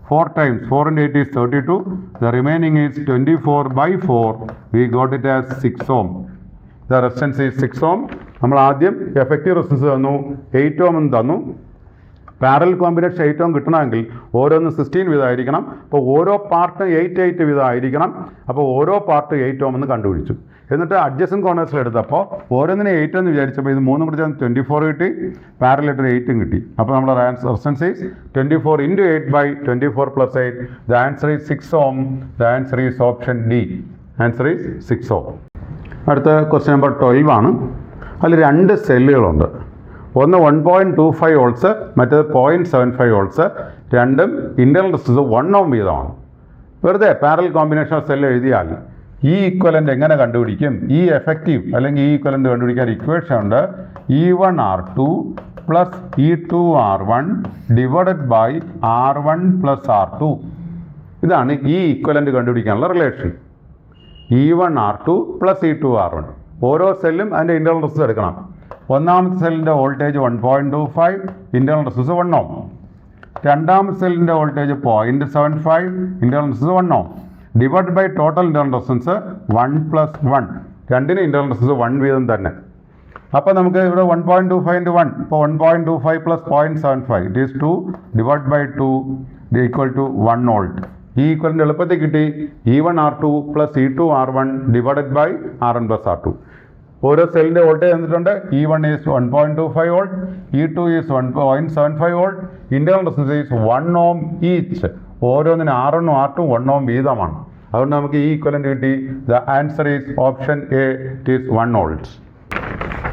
4 times 4 into 8 is 32. The remaining is 24 by 4. We got it as 6 ohm. The resistance is 6 ohm. നമ്മൾ ആദ്യം എഫക്റ്റീവ് റെസിസ്റ്റൻസ് തന്നു, 8 ohm എന്ന് തന്നു. പാരലൽ കോമ്പിനേഷൻ 8 ohm കിട്ടണമെങ്കിൽ ഓരോന്ന് 16 വീതമായിരിക്കണം. അപ്പോൾ ഓരോ പാർട്ട് 8 വീതമായിരിക്കണം. അപ്പോൾ ഓരോ പാർട്ട് 8 ohm എന്ന് കണ്ടുപിടിച്ചു. എന്നിട്ട് അഡ്ജസൻറ്റ് കോർണേഴ്സിൽ എടുത്തപ്പോൾ ഓരോന്നിനെ 8 എന്ന് വിചാരിച്ചപ്പോൾ ഇത് 3ഉം കൂടി ചേർന്ന് 24 കിട്ടി. പാരലായിട്ട് 8ഉം കിട്ടി. അപ്പോൾ നമ്മുടെ resistance is 24 into 8 by 24 + 8. The answer is 6 ohm. The answer is option D. Answer is 6 ohm. അടുത്ത ക്വസ്റ്റ്യൻ നമ്പർ 12 ആണ്. അതിൽ 2 സെല്ലുകളുണ്ട്. ഒന്ന് 1.25 volts, മറ്റേത് 0.75 volts. രണ്ടും ഇൻ്റർണൽ റെസിസ്റ്റൻസ് 1 ohm വീതമാണ്. വെറുതെ പാരലൽ കോമ്പിനേഷൻ ഓഫ് സെല്ല് എഴുതിയാൽ ഈ ഈക്വലൻ്റ് എങ്ങനെ കണ്ടുപിടിക്കും? ഈ എഫക്റ്റീവ് അല്ലെങ്കിൽ ഈ ഈക്വലൻ്റ് കണ്ടുപിടിക്കാൻ ഇക്വേഷൻ ഉണ്ട്. E1 R2 plus E2 R1 divided by R1 plus R2. ഇതാണ് ഈ ഈക്വലൻ്റ് കണ്ടുപിടിക്കാനുള്ള relation. E1 R2 plus E2 R1. ഓരോ സെല്ലും അതിൻ്റെ ഇൻ്റർണൽ റെസിസ്റ്റൻസ് എടുക്കണം. ഒന്നാമത്തെ സെല്ലിൻ്റെ വോൾട്ടേജ് 1.25, ഇൻ്റർണൽ റെസിസ്റ്റൻസ് 1 ohm. രണ്ടാമത്തെ സെല്ലിൻ്റെ voltage 0.75, internal resistance 1 ohm. Divide by total internal resistance 1 plus 1. രണ്ടിന് ഇൻ്റർണൽ റെസിസ്റ്റൻസ് 1 വീതം തന്നെ. അപ്പോൾ നമുക്ക് ഇവിടെ 1.25 into 1, ഇപ്പോൾ 1.25 plus 0.75, it is 2 divide by 2 equal to 1 volt. ഈ ഈക്വലിൻ്റെ എളുപ്പത്തിൽ കിട്ടി. E1 R2 plus E2 R1 divided by R1 plus R2. ഓരോ സെല്ലിൻ്റെ വോൾട്ടേജ് തന്നിട്ടുണ്ട്. E1 is 1.25 volt, E2 is 1.75 volt, internal resistance is 1 ohm each. ഓരോന്നിന് R1 R2 1 ohm വീതമാണ്. അതുകൊണ്ട് നമുക്ക് ഈ ഈക്വലൻ്റ് കിട്ടി. The answer is option A, it is 1 volt.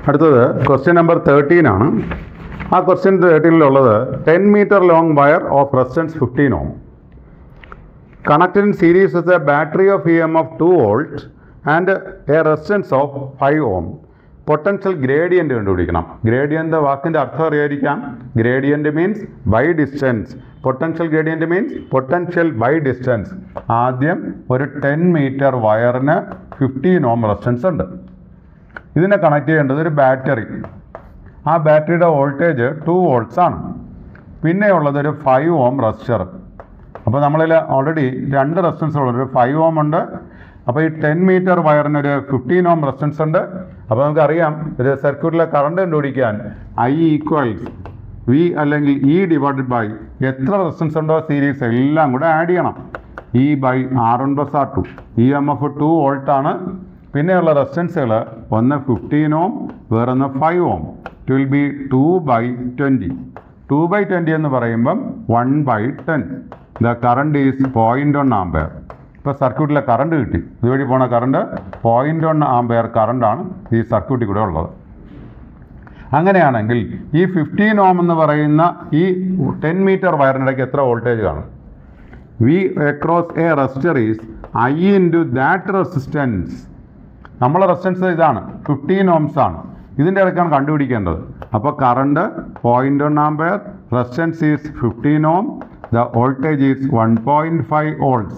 അടുത്തത് ക്വസ്റ്റ്യൻ നമ്പർ 13 ആണ്. ആ ക്വസ്റ്റ്യൻ 13-ലുള്ളത് 10 meter long wire of resistance 15 ohm connected in series with a battery of EMF 2 volt and a resistance of 5 ohm. Potential gradient കണ്ടുപിടിക്കണം. Gradient വാക്കിൻ്റെ അർത്ഥം അറിയാതിരിക്കാം. Gradient means by distance. Potential gradient means potential by distance. ആദ്യം ഒരു 10 meter വയറിന് 15 ohm resistance ഉണ്ട്. ഇതിനെ connect ചെയ്യേണ്ടത് ഒരു ബാറ്ററി. ആ ബാറ്ററിയുടെ വോൾട്ടേജ് 2 volts ആണ്. പിന്നെയുള്ളത് ഒരു 5 ohm റെസിസ്റ്റർ. അപ്പോൾ നമ്മളിൽ ഓൾറെഡി 2 റെസിസ്റ്റൻസ് ഉള്ളത്, ഒരു 5 ohm ഉണ്ട്. അപ്പോൾ ഈ 10 meter വയറിനൊരു 15 ohm റെസിസ്റ്റൻസ് ഉണ്ട്. അപ്പോൾ നമുക്കറിയാം ഒരു സർക്യൂട്ടിലെ കറണ്ട് കണ്ടുപിടിക്കാൻ I ഈക്വൽസ് V അല്ലെങ്കിൽ E ഡിവൈഡഡ് ബൈ എത്ര റെസിസ്റ്റൻസ് ഉണ്ടോ സീരീസ് എല്ലാം കൂടെ ആഡ് ചെയ്യണം. E by R1 plus R2. EMF 2 volt ആണ്. പിന്നെയുള്ള റെസിസ്റ്റൻസുകൾ ഒന്ന് 15 ohm, വേറൊന്ന് 5 ohm. It will be 2/20. 2/20 എന്ന് പറയുമ്പം 1/10. The current is 0.1 ampere. ഇപ്പോൾ സർക്യൂട്ടിലെ കറണ്ട് കിട്ടി. ഇതുവഴി പോണ കറണ്ട് 0.1 ampere കറണ്ടാണ് ഈ സർക്യൂട്ടിൽ കൂടെ ഉള്ളത്. അങ്ങനെയാണെങ്കിൽ ഈ 15 ohm എന്ന് പറയുന്ന ഈ 10 meter വയറിനിടയ്ക്ക് എത്ര വോൾട്ടേജ് കാണും? V across A resistor is I into that resistance. നമ്മളെ റെസിസ്റ്റൻസ് ഇതാണ്, 15 ohms ആണ്. ഇതിൻ്റെ ഇടയ്ക്കാണ് കണ്ടുപിടിക്കേണ്ടത്. അപ്പോൾ current 0.1 ampere, resistance is 15 ohm, the voltage is 1.5 volts.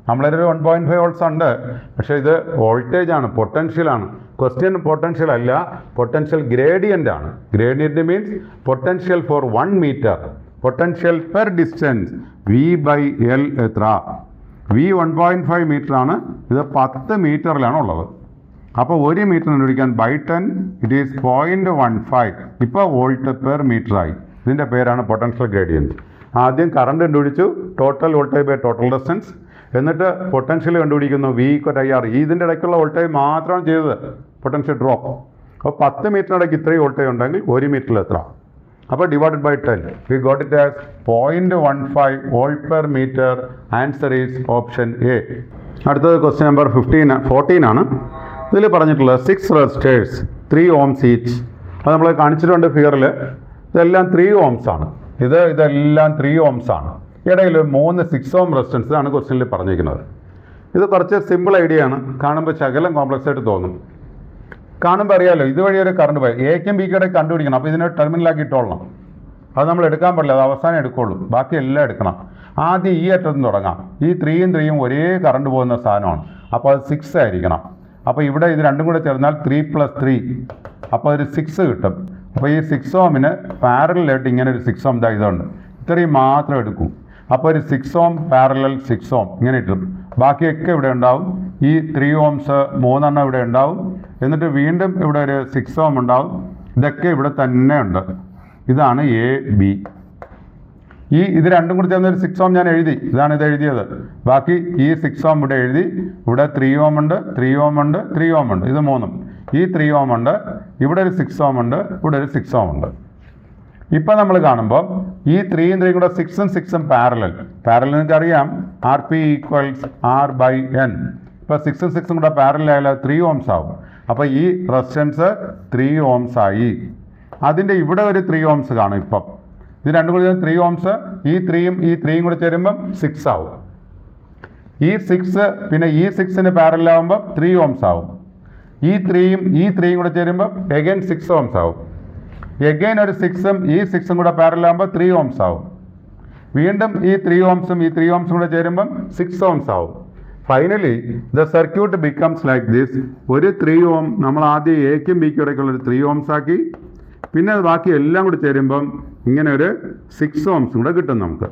നമ്മളൊരു 1.5 volts ഉണ്ട്. പക്ഷേ ഇത് വോൾട്ടേജ് ആണ്, പൊട്ടൻഷ്യലാണ്. ക്വസ്റ്റ്യൻ പൊട്ടൻഷ്യൽ അല്ല, പൊട്ടൻഷ്യൽ ഗ്രേഡിയൻ്റ് ആണ്. Gradient means potential four 1 meter, potential per distance. V/L എത്ര? V 1.5 meter ആണ്. ഇത് 10 meterലാണ് ഉള്ളത്. അപ്പോൾ 1 meter കണ്ടുപിടിക്കാൻ ബൈ 10 ഇറ്റ് ഈസ് 0.15. ഇപ്പോൾ വോൾട്ട് പെർ മീറ്റർ ആയി. ഇതിൻ്റെ പേരാണ് പൊട്ടൻഷ്യൽ ഗ്രേഡിയൻറ്റ്. ആദ്യം കറണ്ട് കണ്ടുപിടിച്ചു, total voltage by total resistance. എന്നിട്ട് പൊട്ടൻഷ്യൽ കണ്ടുപിടിക്കുന്നു, V = IR. ഇതിൻ്റെ ഇടയ്ക്കുള്ള വോൾട്ടേജ് മാത്രമാണ് ചെയ്തത്, പൊട്ടൻഷ്യൽ ഡ്രോപ്പ്. അപ്പോൾ 10 meter-ഇടയ്ക്ക് ഇത്രയും വോൾട്ടേജ് ഉണ്ടെങ്കിൽ 1 meter എത്ര? അപ്പോൾ divided by 10 we got it as 0.15 volt per meter. Answer is option A. അടുത്തത് ക്വസ്റ്റ്യൻ നമ്പർ 14 ആണ്. ഇതിൽ പറഞ്ഞിട്ടുള്ളത് 6 resistors 3 ohms ഈച്ച്. അത് നമ്മൾ കാണിച്ചിട്ടുണ്ട് ഫിഗറിൽ. ഇതെല്ലാം 3 ohms ആണ്. ഇതെല്ലാം 3 ohms ആണ്. ഇടയിൽ 3 6 ohm റെസിസ്റ്റൻസ് ആണ് ക്വസ്റ്റ്യനിൽ പറഞ്ഞിരിക്കുന്നത്. ഇത് കുറച്ച് സിമ്പിൾ ഐഡിയ ആണ്. കാണുമ്പോൾ ശകലം കോംപ്ലക്സ് ആയിട്ട് തോന്നും. കാണുമ്പോൾ അറിയാമല്ലോ, ഇതുവഴി ഒരു കറണ്ട് പോയി എക്കും ബിക്കും ഇടയിൽ കണ്ടുപിടിക്കണം. അപ്പോൾ ഇതിനെ ടെർമിനലാക്കി ഇട്ടോളണം. അത് നമ്മൾ എടുക്കാൻ പാടില്ല, അത് അവസാനം എടുക്കുള്ളൂ. ബാക്കി എല്ലാം എടുക്കണം. ആദ്യം ഈ അറ്റത്ത് നിന്ന് തുടങ്ങാം. ഈ 3 ഉം ഒരേ കറണ്ട് പോകുന്ന സാധനമാണ്. അപ്പോൾ അത് 6 ആയിരിക്കണം. അപ്പോൾ ഇവിടെ ഇത് രണ്ടും കൂടെ ചേർന്നാൽ 3 + 3, അപ്പോൾ ഒരു 6 കിട്ടും. അപ്പോൾ ഈ 6 ohmന് പാരലായിട്ട് ഇങ്ങനെ ഒരു 6 ohm ഇതുണ്ട്. ഇത്രയും മാത്രം എടുക്കും. അപ്പോൾ ഒരു 6 ohm പാരലൽ 6 ohm ഇങ്ങനെ ഇട്ടും. ബാക്കിയൊക്കെ ഇവിടെ ഉണ്ടാവും. ഈ 3 ohms 3 ഇവിടെ ഉണ്ടാവും. എന്നിട്ട് വീണ്ടും ഇവിടെ ഒരു 6 ohm ഉണ്ടാവും. ഇതൊക്കെ ഇവിടെ തന്നെ ഉണ്ട്. ഇതാണ് എ ബി. ഇത് രണ്ടും കൂടി ചേർന്ന ഒരു 6 ohm ഞാൻ എഴുതി. ഇതാണ് ഇത് എഴുതിയത്. ബാക്കി ഈ 6 ohm ഇവിടെ എഴുതി. ഇവിടെ 3 ohm ഉണ്ട്, 3 ohm ഉണ്ട്, 3 ohm ഉണ്ട്. ഇത് 3ഉം. ഈ 3 ohm ഉണ്ട്. ഇവിടെ ഒരു 6 ohm ഉണ്ട്, ഇവിടെ ഒരു 6 ohm ഉണ്ട്. ഇപ്പം നമ്മൾ കാണുമ്പോൾ ഈ 3ഉം 3ഉം കൂടെ 6ഉം 6ഉം പാരലൽ നിങ്ങൾക്ക് അറിയാം, RP = R/N. ഇപ്പോൾ 6ഉം 6ഉം കൂടെ പാരലൽ ആയാൽ 3 ohms ആവും. അപ്പോൾ ഈ റെസിസ്റ്റൻസ് 3 ohms ആയി. അതിൻ്റെ ഇവിടെ ഒരു 3 ohms കാണും. ഇപ്പം ഇത് രണ്ടും കൂടി 3 ohms. ഈ 3ഉം കൂടെ ചേരുമ്പം 6 ആവും. ഈ 6 പിന്നെ ഈ 6ന് പാരലൽ ആകുമ്പോൾ 3 ohms ആവും. ഈ 3ഉം കൂടെ ചേരുമ്പോൾ again 6 ohms ആവും. എഗെയിൻ ഒരു 6ഉം ഈ 6ഉം കൂടെ പാരലാകുമ്പോൾ 3 ohms ആവും. വീണ്ടും ഈ 3 ohmസും ഈ 3 ohmസും കൂടെ ചേരുമ്പം 6 ohms ആവും. Finally the circuit becomes like this. ഒരു 3 ohm നമ്മൾ ആദ്യം എക്കും ബിക്കും ഇടയ്ക്കുള്ള ഒരു 3 ohms ആക്കി. പിന്നെ അത് ബാക്കി എല്ലാം കൂടി ചേരുമ്പം ഇങ്ങനെ ഒരു 6 ohms കൂടെ കിട്ടും നമുക്ക്.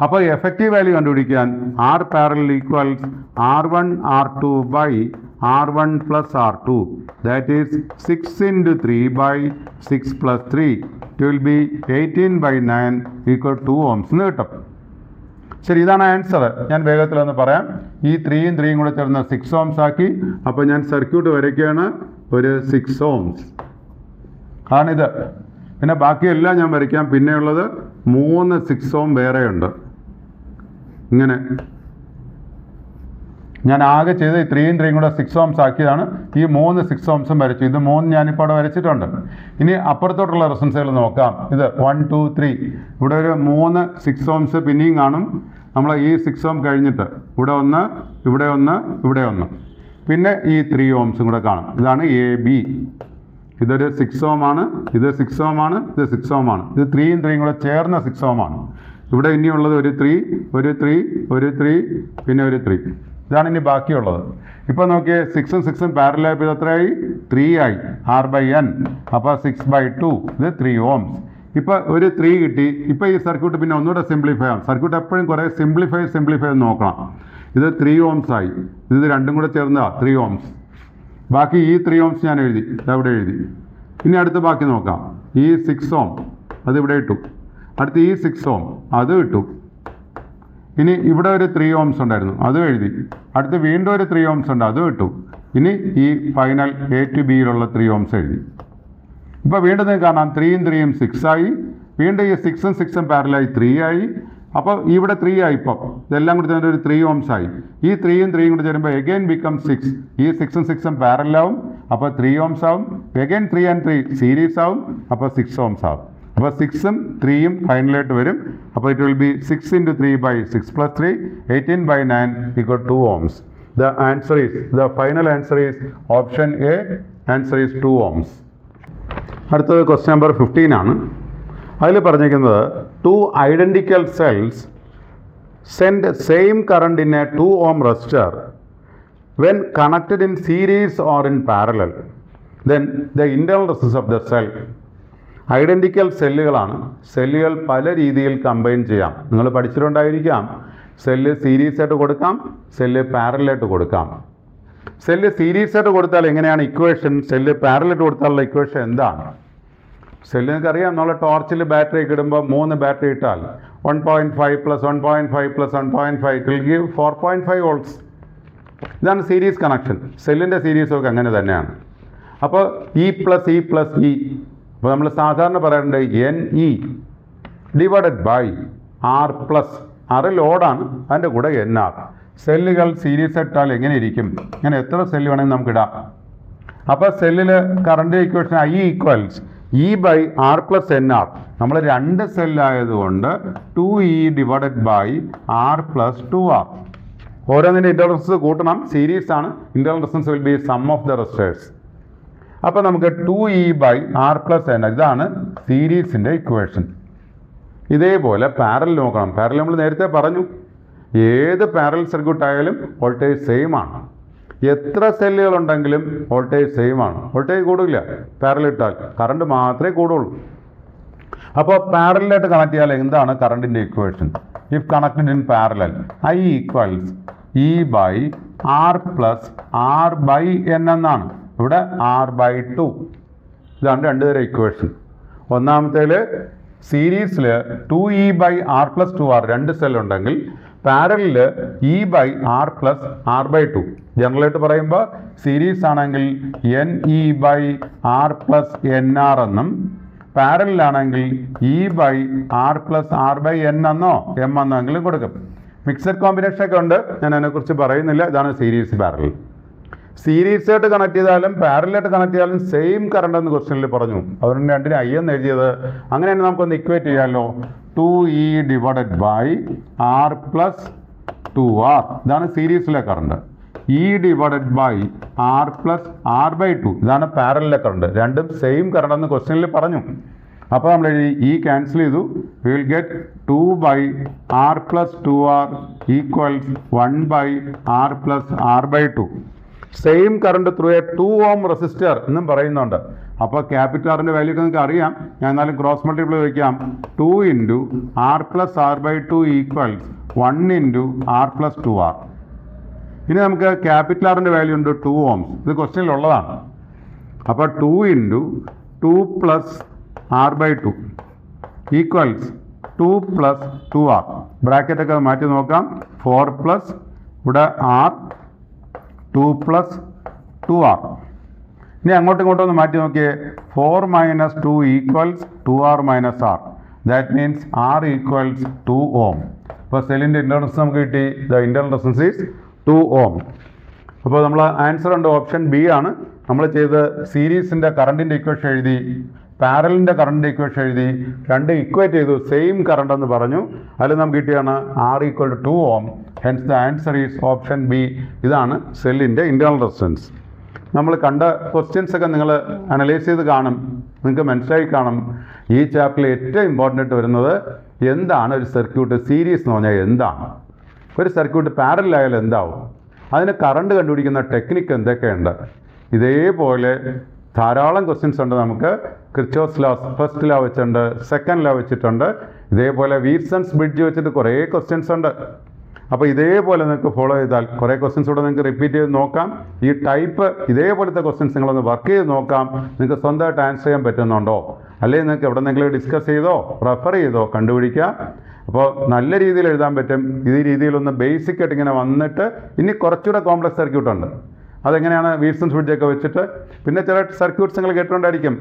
അപ്പോൾ എഫക്റ്റീവ് വാല്യൂ കണ്ടുപിടിക്കാൻ R parallel equals R1 R2 by R1 plus R2. That is 6 into 3 by 6 plus 3. It will be 18 by 9 equal 2 ohms എന്ന് കിട്ടും. ശരി, ഇതാണ് ആൻസർ. ഞാൻ വേഗത്തിലൊന്ന് പറയാം. ഈ 3യും 3യും കൂടെ ചേർന്ന് 6 ohms ആക്കി. അപ്പോൾ ഞാൻ സർക്യൂട്ട് വരയ്ക്കുകയാണ്. ഒരു 6 ohms ആണിത്. പിന്നെ ബാക്കിയെല്ലാം ഞാൻ വരയ്ക്കാം. പിന്നെയുള്ളത് 3 6 ohm വേറെയുണ്ട്. ഇങ്ങനെ ഞാൻ ആകെ ചെയ്ത് 3യും 3യും കൂടെ 6 ohms ആക്കിയതാണ്. ഈ 3 6 ohmസും വരച്ചു. ഇത് 3 ഞാനിപ്പോൾ അവിടെ വരച്ചിട്ടുണ്ട്. ഇനി അപ്പുറത്തോട്ടുള്ള റെസിസ്റ്റൻസുകൾ നോക്കാം. ഇത് 1 2 3. ഇവിടെ ഒരു 3 6 ohms പിന്നെയും കാണും. നമ്മൾ ഈ 6 ohm കഴിഞ്ഞിട്ട് ഇവിടെ ഒന്ന്, ഇവിടെ ഒന്ന്, ഇവിടെ ഒന്ന്, പിന്നെ ഈ 3 ohmസും കൂടെ കാണും. ഇതാണ് AB. ഇതൊരു 6 ohm ആണ്, ഇത് 6 ohm ആണ്, ഇത് 6 ohm ആണ്. ഇത് 3യും 3യും കൂടെ ചേർന്ന 6 ohm ആണ്. ഇവിടെ ഇനിയുള്ളത് ഒരു 3, ഒരു 3, ഒരു 3, പിന്നെ ഒരു 3. ഇതാണ് ഇനി ബാക്കിയുള്ളത്. ഇപ്പോൾ നോക്കിയേ, 6ഉം 6ഉം പാരലായപ്പോൾ ഇത് എത്രയായി? 3 ആയി. R/N. അപ്പോൾ 6/2. ഇത് 3 ohms. ഇപ്പോൾ ഒരു 3 കിട്ടി. ഇപ്പോൾ ഈ സർക്യൂട്ട് പിന്നെ ഒന്നുകൂടെ സിംപ്ലിഫൈ ആവും. സർക്യൂട്ട് എപ്പോഴും കുറേ സിംപ്ലിഫൈ നോക്കണം. ഇത് 3 ohms ആയി. ഇത് രണ്ടും കൂടെ ചേർന്നതാണ് 3 ohms. ബാക്കി ഈ 3 ohms ഞാൻ എഴുതി, ഇതവിടെ എഴുതി. ഇനി അടുത്ത് ബാക്കി നോക്കാം. ഈ 6 ohm അതിവിടെ ഇട്ടു. അടുത്ത് ഈ 6 ohm അത് ഇട്ടു. ഇനി ഇവിടെ ഒരു 3 ohms ഉണ്ടായിരുന്നു, അതും എഴുതി. അടുത്ത് വീണ്ടും ഒരു 3 ohms ഉണ്ട്, അതും ഇട്ടു. ഇനി ഈ ഫൈനൽ A to Bയിലുള്ള 3 ohms എഴുതി. ഇപ്പോൾ വീണ്ടും നിങ്ങൾക്ക് കാണാം 3യും 3യും 6 ആയി. വീണ്ടും ഈ 6ഉം 6ഉം പാരലായി 3 ആയി. അപ്പോൾ ഇവിടെ 3 ആയി. ഇപ്പോൾ ഇതെല്ലാം കൂടി ചേർന്ന് ഒരു 3 ohms ആയി. ഈ 3യും 3യും കൂടി ചേരുമ്പോൾ എഗെയിൻ ബിക്കം 6. ഈ 6ഉം 6ഉം പാരലാവും. അപ്പോൾ 3 ohms ആവും. എഗെയിൻ 3 and 3 സീരീസ് ആവും. അപ്പോൾ 6 ohms ആവും. അപ്പോൾ 6ഉം 3യും ഫൈനലായിട്ട് വരും. അപ്പോൾ it will be 6 into 3 by 6 plus 3, 18 by 9 equal 2 ohms. The final answer is option A. Answer is 2 ohms. അടുത്തത് ക്വസ്റ്റ്യൻ നമ്പർ 15 ആണ്. അതിൽ പറഞ്ഞിരിക്കുന്നത് 2 identical cells send same current in a 2 ohm resistor when connected in series or in parallel. Then the internal resistance of the cell. Identical സെല്ലുകളാണ്. സെല്ലുകൾ പല രീതിയിൽ combine ചെയ്യാം. നിങ്ങൾ പഠിച്ചിട്ടുണ്ടായിരിക്കാം. സെല്ല് സീരീസ് ആയിട്ട് കൊടുക്കാം, സെല്ല് പാരലായിട്ട് കൊടുക്കാം. സെല്ല് സീരീസ് ആയിട്ട് കൊടുത്താൽ എങ്ങനെയാണ് ഇക്വേഷൻ? സെല്ല് പാരലായിട്ട് കൊടുത്താലുള്ള ഇക്വേഷൻ എന്താണ്? സെല്ല് നിങ്ങൾക്കറിയാം, നമ്മൾ ടോർച്ചിൽ ബാറ്ററി ഒക്കെ ഇടുമ്പോൾ 3 ബാറ്ററി ഇട്ടാൽ 1.5 + 1.5 + 1.5 it will give 4.5 volts. ഇതാണ് സീരീസ് കണക്ഷൻ. സെല്ലിൻ്റെ സീരീസൊക്കെ അങ്ങനെ തന്നെയാണ്. അപ്പോൾ E + E + E. അപ്പോൾ നമ്മൾ സാധാരണ പറയാറുണ്ട് NE divided by R+. R ലോഡാണ്, അതിൻ്റെ കൂടെ NR. സെല്ലുകൾ സീരീസ് ഇട്ടാൽ എങ്ങനെ ഇരിക്കും? ഇങ്ങനെ എത്ര സെല്ല് വേണമെങ്കിൽ നമുക്ക് ഇടാം. അപ്പോൾ സെല്ലിൽ current equation I equals E/R + NR. നമ്മൾ 2 സെല്ലായതുകൊണ്ട് 2E divided by R + 2R. ഓരോന്നിൻ്റെ ഇൻ്റർണൽ റെസിസ്റ്റൻസ് കൂട്ടണം. സീരീസ് ആണ്. Internal resistance will be sum of the resistors. അപ്പോൾ നമുക്ക് 2E/R + NR. ഇതാണ് സീരീസിൻ്റെ ഇക്വേഷൻ. ഇതേപോലെ പാരലൽ നോക്കണം. പാരലൽ നമ്മൾ നേരത്തെ പറഞ്ഞു, ഏത് പാരലൽ സർക്യൂട്ട് ആയാലും വോൾട്ടേജ് സെയിം ആണ്. എത്ര സെല്ലുകൾ ഉണ്ടെങ്കിലും വോൾട്ടേജ് സെയിം ആണ്. വോൾട്ടേജ് കൂടില്ല പാരലൽ ഇട്ടാൽ, കറണ്ട് മാത്രമേ കൂടുള്ളൂ. അപ്പോൾ പാരലായിട്ട് കണക്ട് ചെയ്യാൻ എന്താണ് കറണ്ടിൻ്റെ equation? If connected in parallel, I equals E/R + R/N എന്നാണ്. ഇവിടെ R/2. ഇതാണ് 2 തരം ഇക്വേഷൻ. ഒന്നാമത്തേൽ സീരീസിൽ 2E/R + 2R 2 സെല്ലുണ്ടെങ്കിൽ, പാരലിൽ E/R + R/2. ജനറലായിട്ട് പറയുമ്പോൾ സീരീസ് ആണെങ്കിൽ NE/R + NR എന്നും, പാരലിലാണെങ്കിൽ E/R + R/N എന്നോ M എന്നെങ്കിലും കൊടുക്കും. മിക്സഡ് കോമ്പിനേഷനൊക്കെ ഉണ്ട്, ഞാൻ അതിനെക്കുറിച്ച് പറയുന്നില്ല. ഇതാണ് സീരീസ് പാരലൽ. സീരീസ് ആയിട്ട് കണക്ട് ചെയ്താലും പാരലായിട്ട് കണക്ട് ചെയ്താലും സെയിം കറണ്ട് എന്ന് ക്വസ്റ്റ്യനിൽ പറഞ്ഞു. അതുകൊണ്ട് 2ന് I എന്ന് എഴുതിയത്. അങ്ങനെ തന്നെ നമുക്കൊന്ന് ഇക്വേറ്റ് ചെയ്യാമല്ലോ. 2E divided by R + 2R. ഇതാണ് സീരീസിലെ current. E divided by R plus R by two. ഇതാണ് പാരലൽ കറണ്ട്. രണ്ടും സെയിം കറണ്ട് എന്ന് ക്വസ്റ്റ്യനിൽ പറഞ്ഞു. അപ്പോൾ നമ്മൾ എഴുതി ഇ ക്യാൻസൽ ചെയ്തു. We will get 2 by R plus 2r equals 1 by R plus R by two. Same current through a 2 ohm resistor എന്നും പറയുന്നുണ്ട്. അപ്പോൾ ക്യാപിറ്റൽ ആറിൻ്റെ വാല്യൂ ഒക്കെ നിങ്ങൾക്ക് അറിയാം. ഞാൻ എന്നാലും ക്രോസ് മൾട്ടിപ്ലൈ വയ്ക്കാം. 2 into R plus R by two equals 1 into R plus 2r. ഇനി നമുക്ക് ക്യാപിറ്റൽ ആറിൻ്റെ വാല്യൂ ഉണ്ട് 2 ഓംസ്. ഇത് ക്വസ്റ്റ്യനിലുള്ളതാണ്. അപ്പോൾ 2 into 2 plus R by two equals 2 plus 2r. ബ്രാക്കറ്റൊക്കെ മാറ്റി നോക്കാം. 4 പ്ലസ് ഇവിടെ ആർ 2 പ്ലസ് 2r. ഇനി അങ്ങോട്ടും ഇങ്ങോട്ടും ഒന്ന് മാറ്റി നോക്കിയേ. 4 minus 2 equals 2r minus R. That means R equals 2 ohm. അപ്പോൾ സെല്ലിൻ്റെ ഇൻറ്റേർണൽ റെസിസ്റ്റൻസ് നമുക്ക് കിട്ടി. The internal resistance is 2 ohm. അപ്പോൾ നമ്മൾ ആൻസർ ഉണ്ട് ഓപ്ഷൻ ബി ആണ്. നമ്മൾ ചെയ്ത് സീരീസിൻ്റെ കറണ്ടിൻ്റെ ഇക്വേഷൻ എഴുതി, പാരലിൻ്റെ കറണ്ടിൻ്റെ ഇക്വേഷൻ എഴുതി, രണ്ട് ഇക്വേറ്റ് ചെയ്തു, സെയിം കറണ്ട് എന്ന് പറഞ്ഞു. അതിൽ നമുക്ക് കിട്ടിയാണ് R equal to 2 ohm. Hence the answer is option B. ഇതാണ് സെല്ലിൻ്റെ ഇൻറ്റേർണൽ റെസിസ്റ്റൻസ്. നമ്മൾ കണ്ട ക്വസ്റ്റ്യൻസ് ഒക്കെ നിങ്ങൾ അനലൈസ് ചെയ്ത് കാണും, നിങ്ങൾക്ക് മനസ്സിലായി കാണും. ഈ ചാപ്റ്ററിൽ ഏറ്റവും ഇമ്പോർട്ടൻ്റ് ആയിട്ട് വരുന്നത് എന്താണ് ഒരു സർക്യൂട്ട് സീരീസ് എന്ന് പറഞ്ഞാൽ എന്താണ്, ഒരു സർക്യൂട്ട് പാരലായാലും എന്താവും, അതിന് കറണ്ട് കണ്ടുപിടിക്കുന്ന ടെക്നിക്ക് എന്തൊക്കെയുണ്ട്. ഇതേപോലെ ധാരാളം ക്വസ്റ്റ്യൻസ് ഉണ്ട്. നമുക്ക് കിർച്ചോഫ്സ് ലോ ഫസ്റ്റ് ലോ വെച്ചിട്ടുണ്ട്, സെക്കൻഡ് ലോ വെച്ചിട്ടുണ്ട്. ഇതേപോലെ വീറ്റ്സൺസ് ബ്രിഡ്ജ് വെച്ചിട്ട് കുറേ ക്വസ്റ്റ്യൻസ് ഉണ്ട്. അപ്പോൾ ഇതേപോലെ നിങ്ങൾക്ക് ഫോളോ ചെയ്താൽ കുറേ ക്വസ്റ്റ്യൻസ് കൂടെ നിങ്ങൾക്ക് റിപ്പീറ്റ് ചെയ്ത് നോക്കാം. ഈ ടൈപ്പ് ഇതേപോലത്തെ ക്വസ്റ്റ്യൻസ് നിങ്ങളൊന്ന് വർക്ക് ചെയ്ത് നോക്കാം. നിങ്ങൾക്ക് സ്വന്തമായിട്ട് ആൻസർ ചെയ്യാൻ പറ്റുന്നുണ്ടോ, അല്ലെങ്കിൽ നിങ്ങൾക്ക് എവിടെന്നെങ്കിലും ഡിസ്കസ് ചെയ്തോ റെഫർ ചെയ്തോ കണ്ടുപിടിക്കാം. അപ്പോൾ നല്ല രീതിയിൽ എഴുതാൻ പറ്റും. ഈ രീതിയിലൊന്ന് ബേസിക് ആയിട്ട് ഇങ്ങനെ വന്നിട്ട് ഇനി കുറച്ചുകൂടെ കോംപ്ലക്സ് സർക്യൂട്ട് ഉണ്ട്. അതെങ്ങനെയാണ് വീറ്റ്സൺസ് ബ്രിഡ്ജൊക്കെ വെച്ചിട്ട്. പിന്നെ ചില സർക്യൂട്ട്സ് നിങ്ങൾ കേട്ടുകൊണ്ടായിരിക്കും,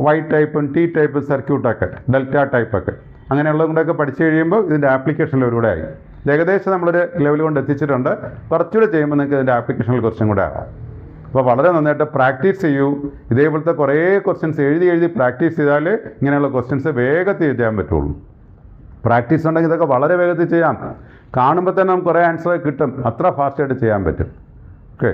വൈ ടൈപ്പും ടി ടൈപ്പ് സർക്യൂട്ടൊക്കെ, ഡെൽറ്റ ടൈപ്പൊക്കെ. അങ്ങനെയുള്ളതും കൂടെയൊക്കെ പഠിച്ചു കഴിയുമ്പോൾ ഇതിൻ്റെ ആപ്ലിക്കേഷനിലൂടെ ആയി. ഏകദേശം നമ്മളൊരു ലെവൽ കൊണ്ട് എത്തിച്ചിട്ടുണ്ട്. കുറച്ചുകൂടെ ചെയ്യുമ്പോൾ നിങ്ങൾക്ക് ഇതിൻ്റെ ആപ്ലിക്കേഷനിൽ കുറച്ചും കൂടെ ആകാം. അപ്പോൾ വളരെ നന്നായിട്ട് പ്രാക്ടീസ് ചെയ്യൂ. ഇതേപോലത്തെ കുറേ ക്വസ്റ്റ്യൻസ് എഴുതി പ്രാക്ടീസ് ചെയ്താൽ ഇങ്ങനെയുള്ള ക്വസ്റ്റ്യൻസ് വേഗത്തിൽ ചെയ്യാൻ പറ്റുള്ളൂ. പ്രാക്ടീസ് ഉണ്ടെങ്കിൽ ഇതൊക്കെ വളരെ വേഗത്തിൽ ചെയ്യാം. കാണുമ്പോൾ തന്നെ നമുക്ക് കുറേ ആൻസർ കിട്ടും. അത്ര ഫാസ്റ്റായിട്ട് ചെയ്യാൻ പറ്റും. ഓക്കെ.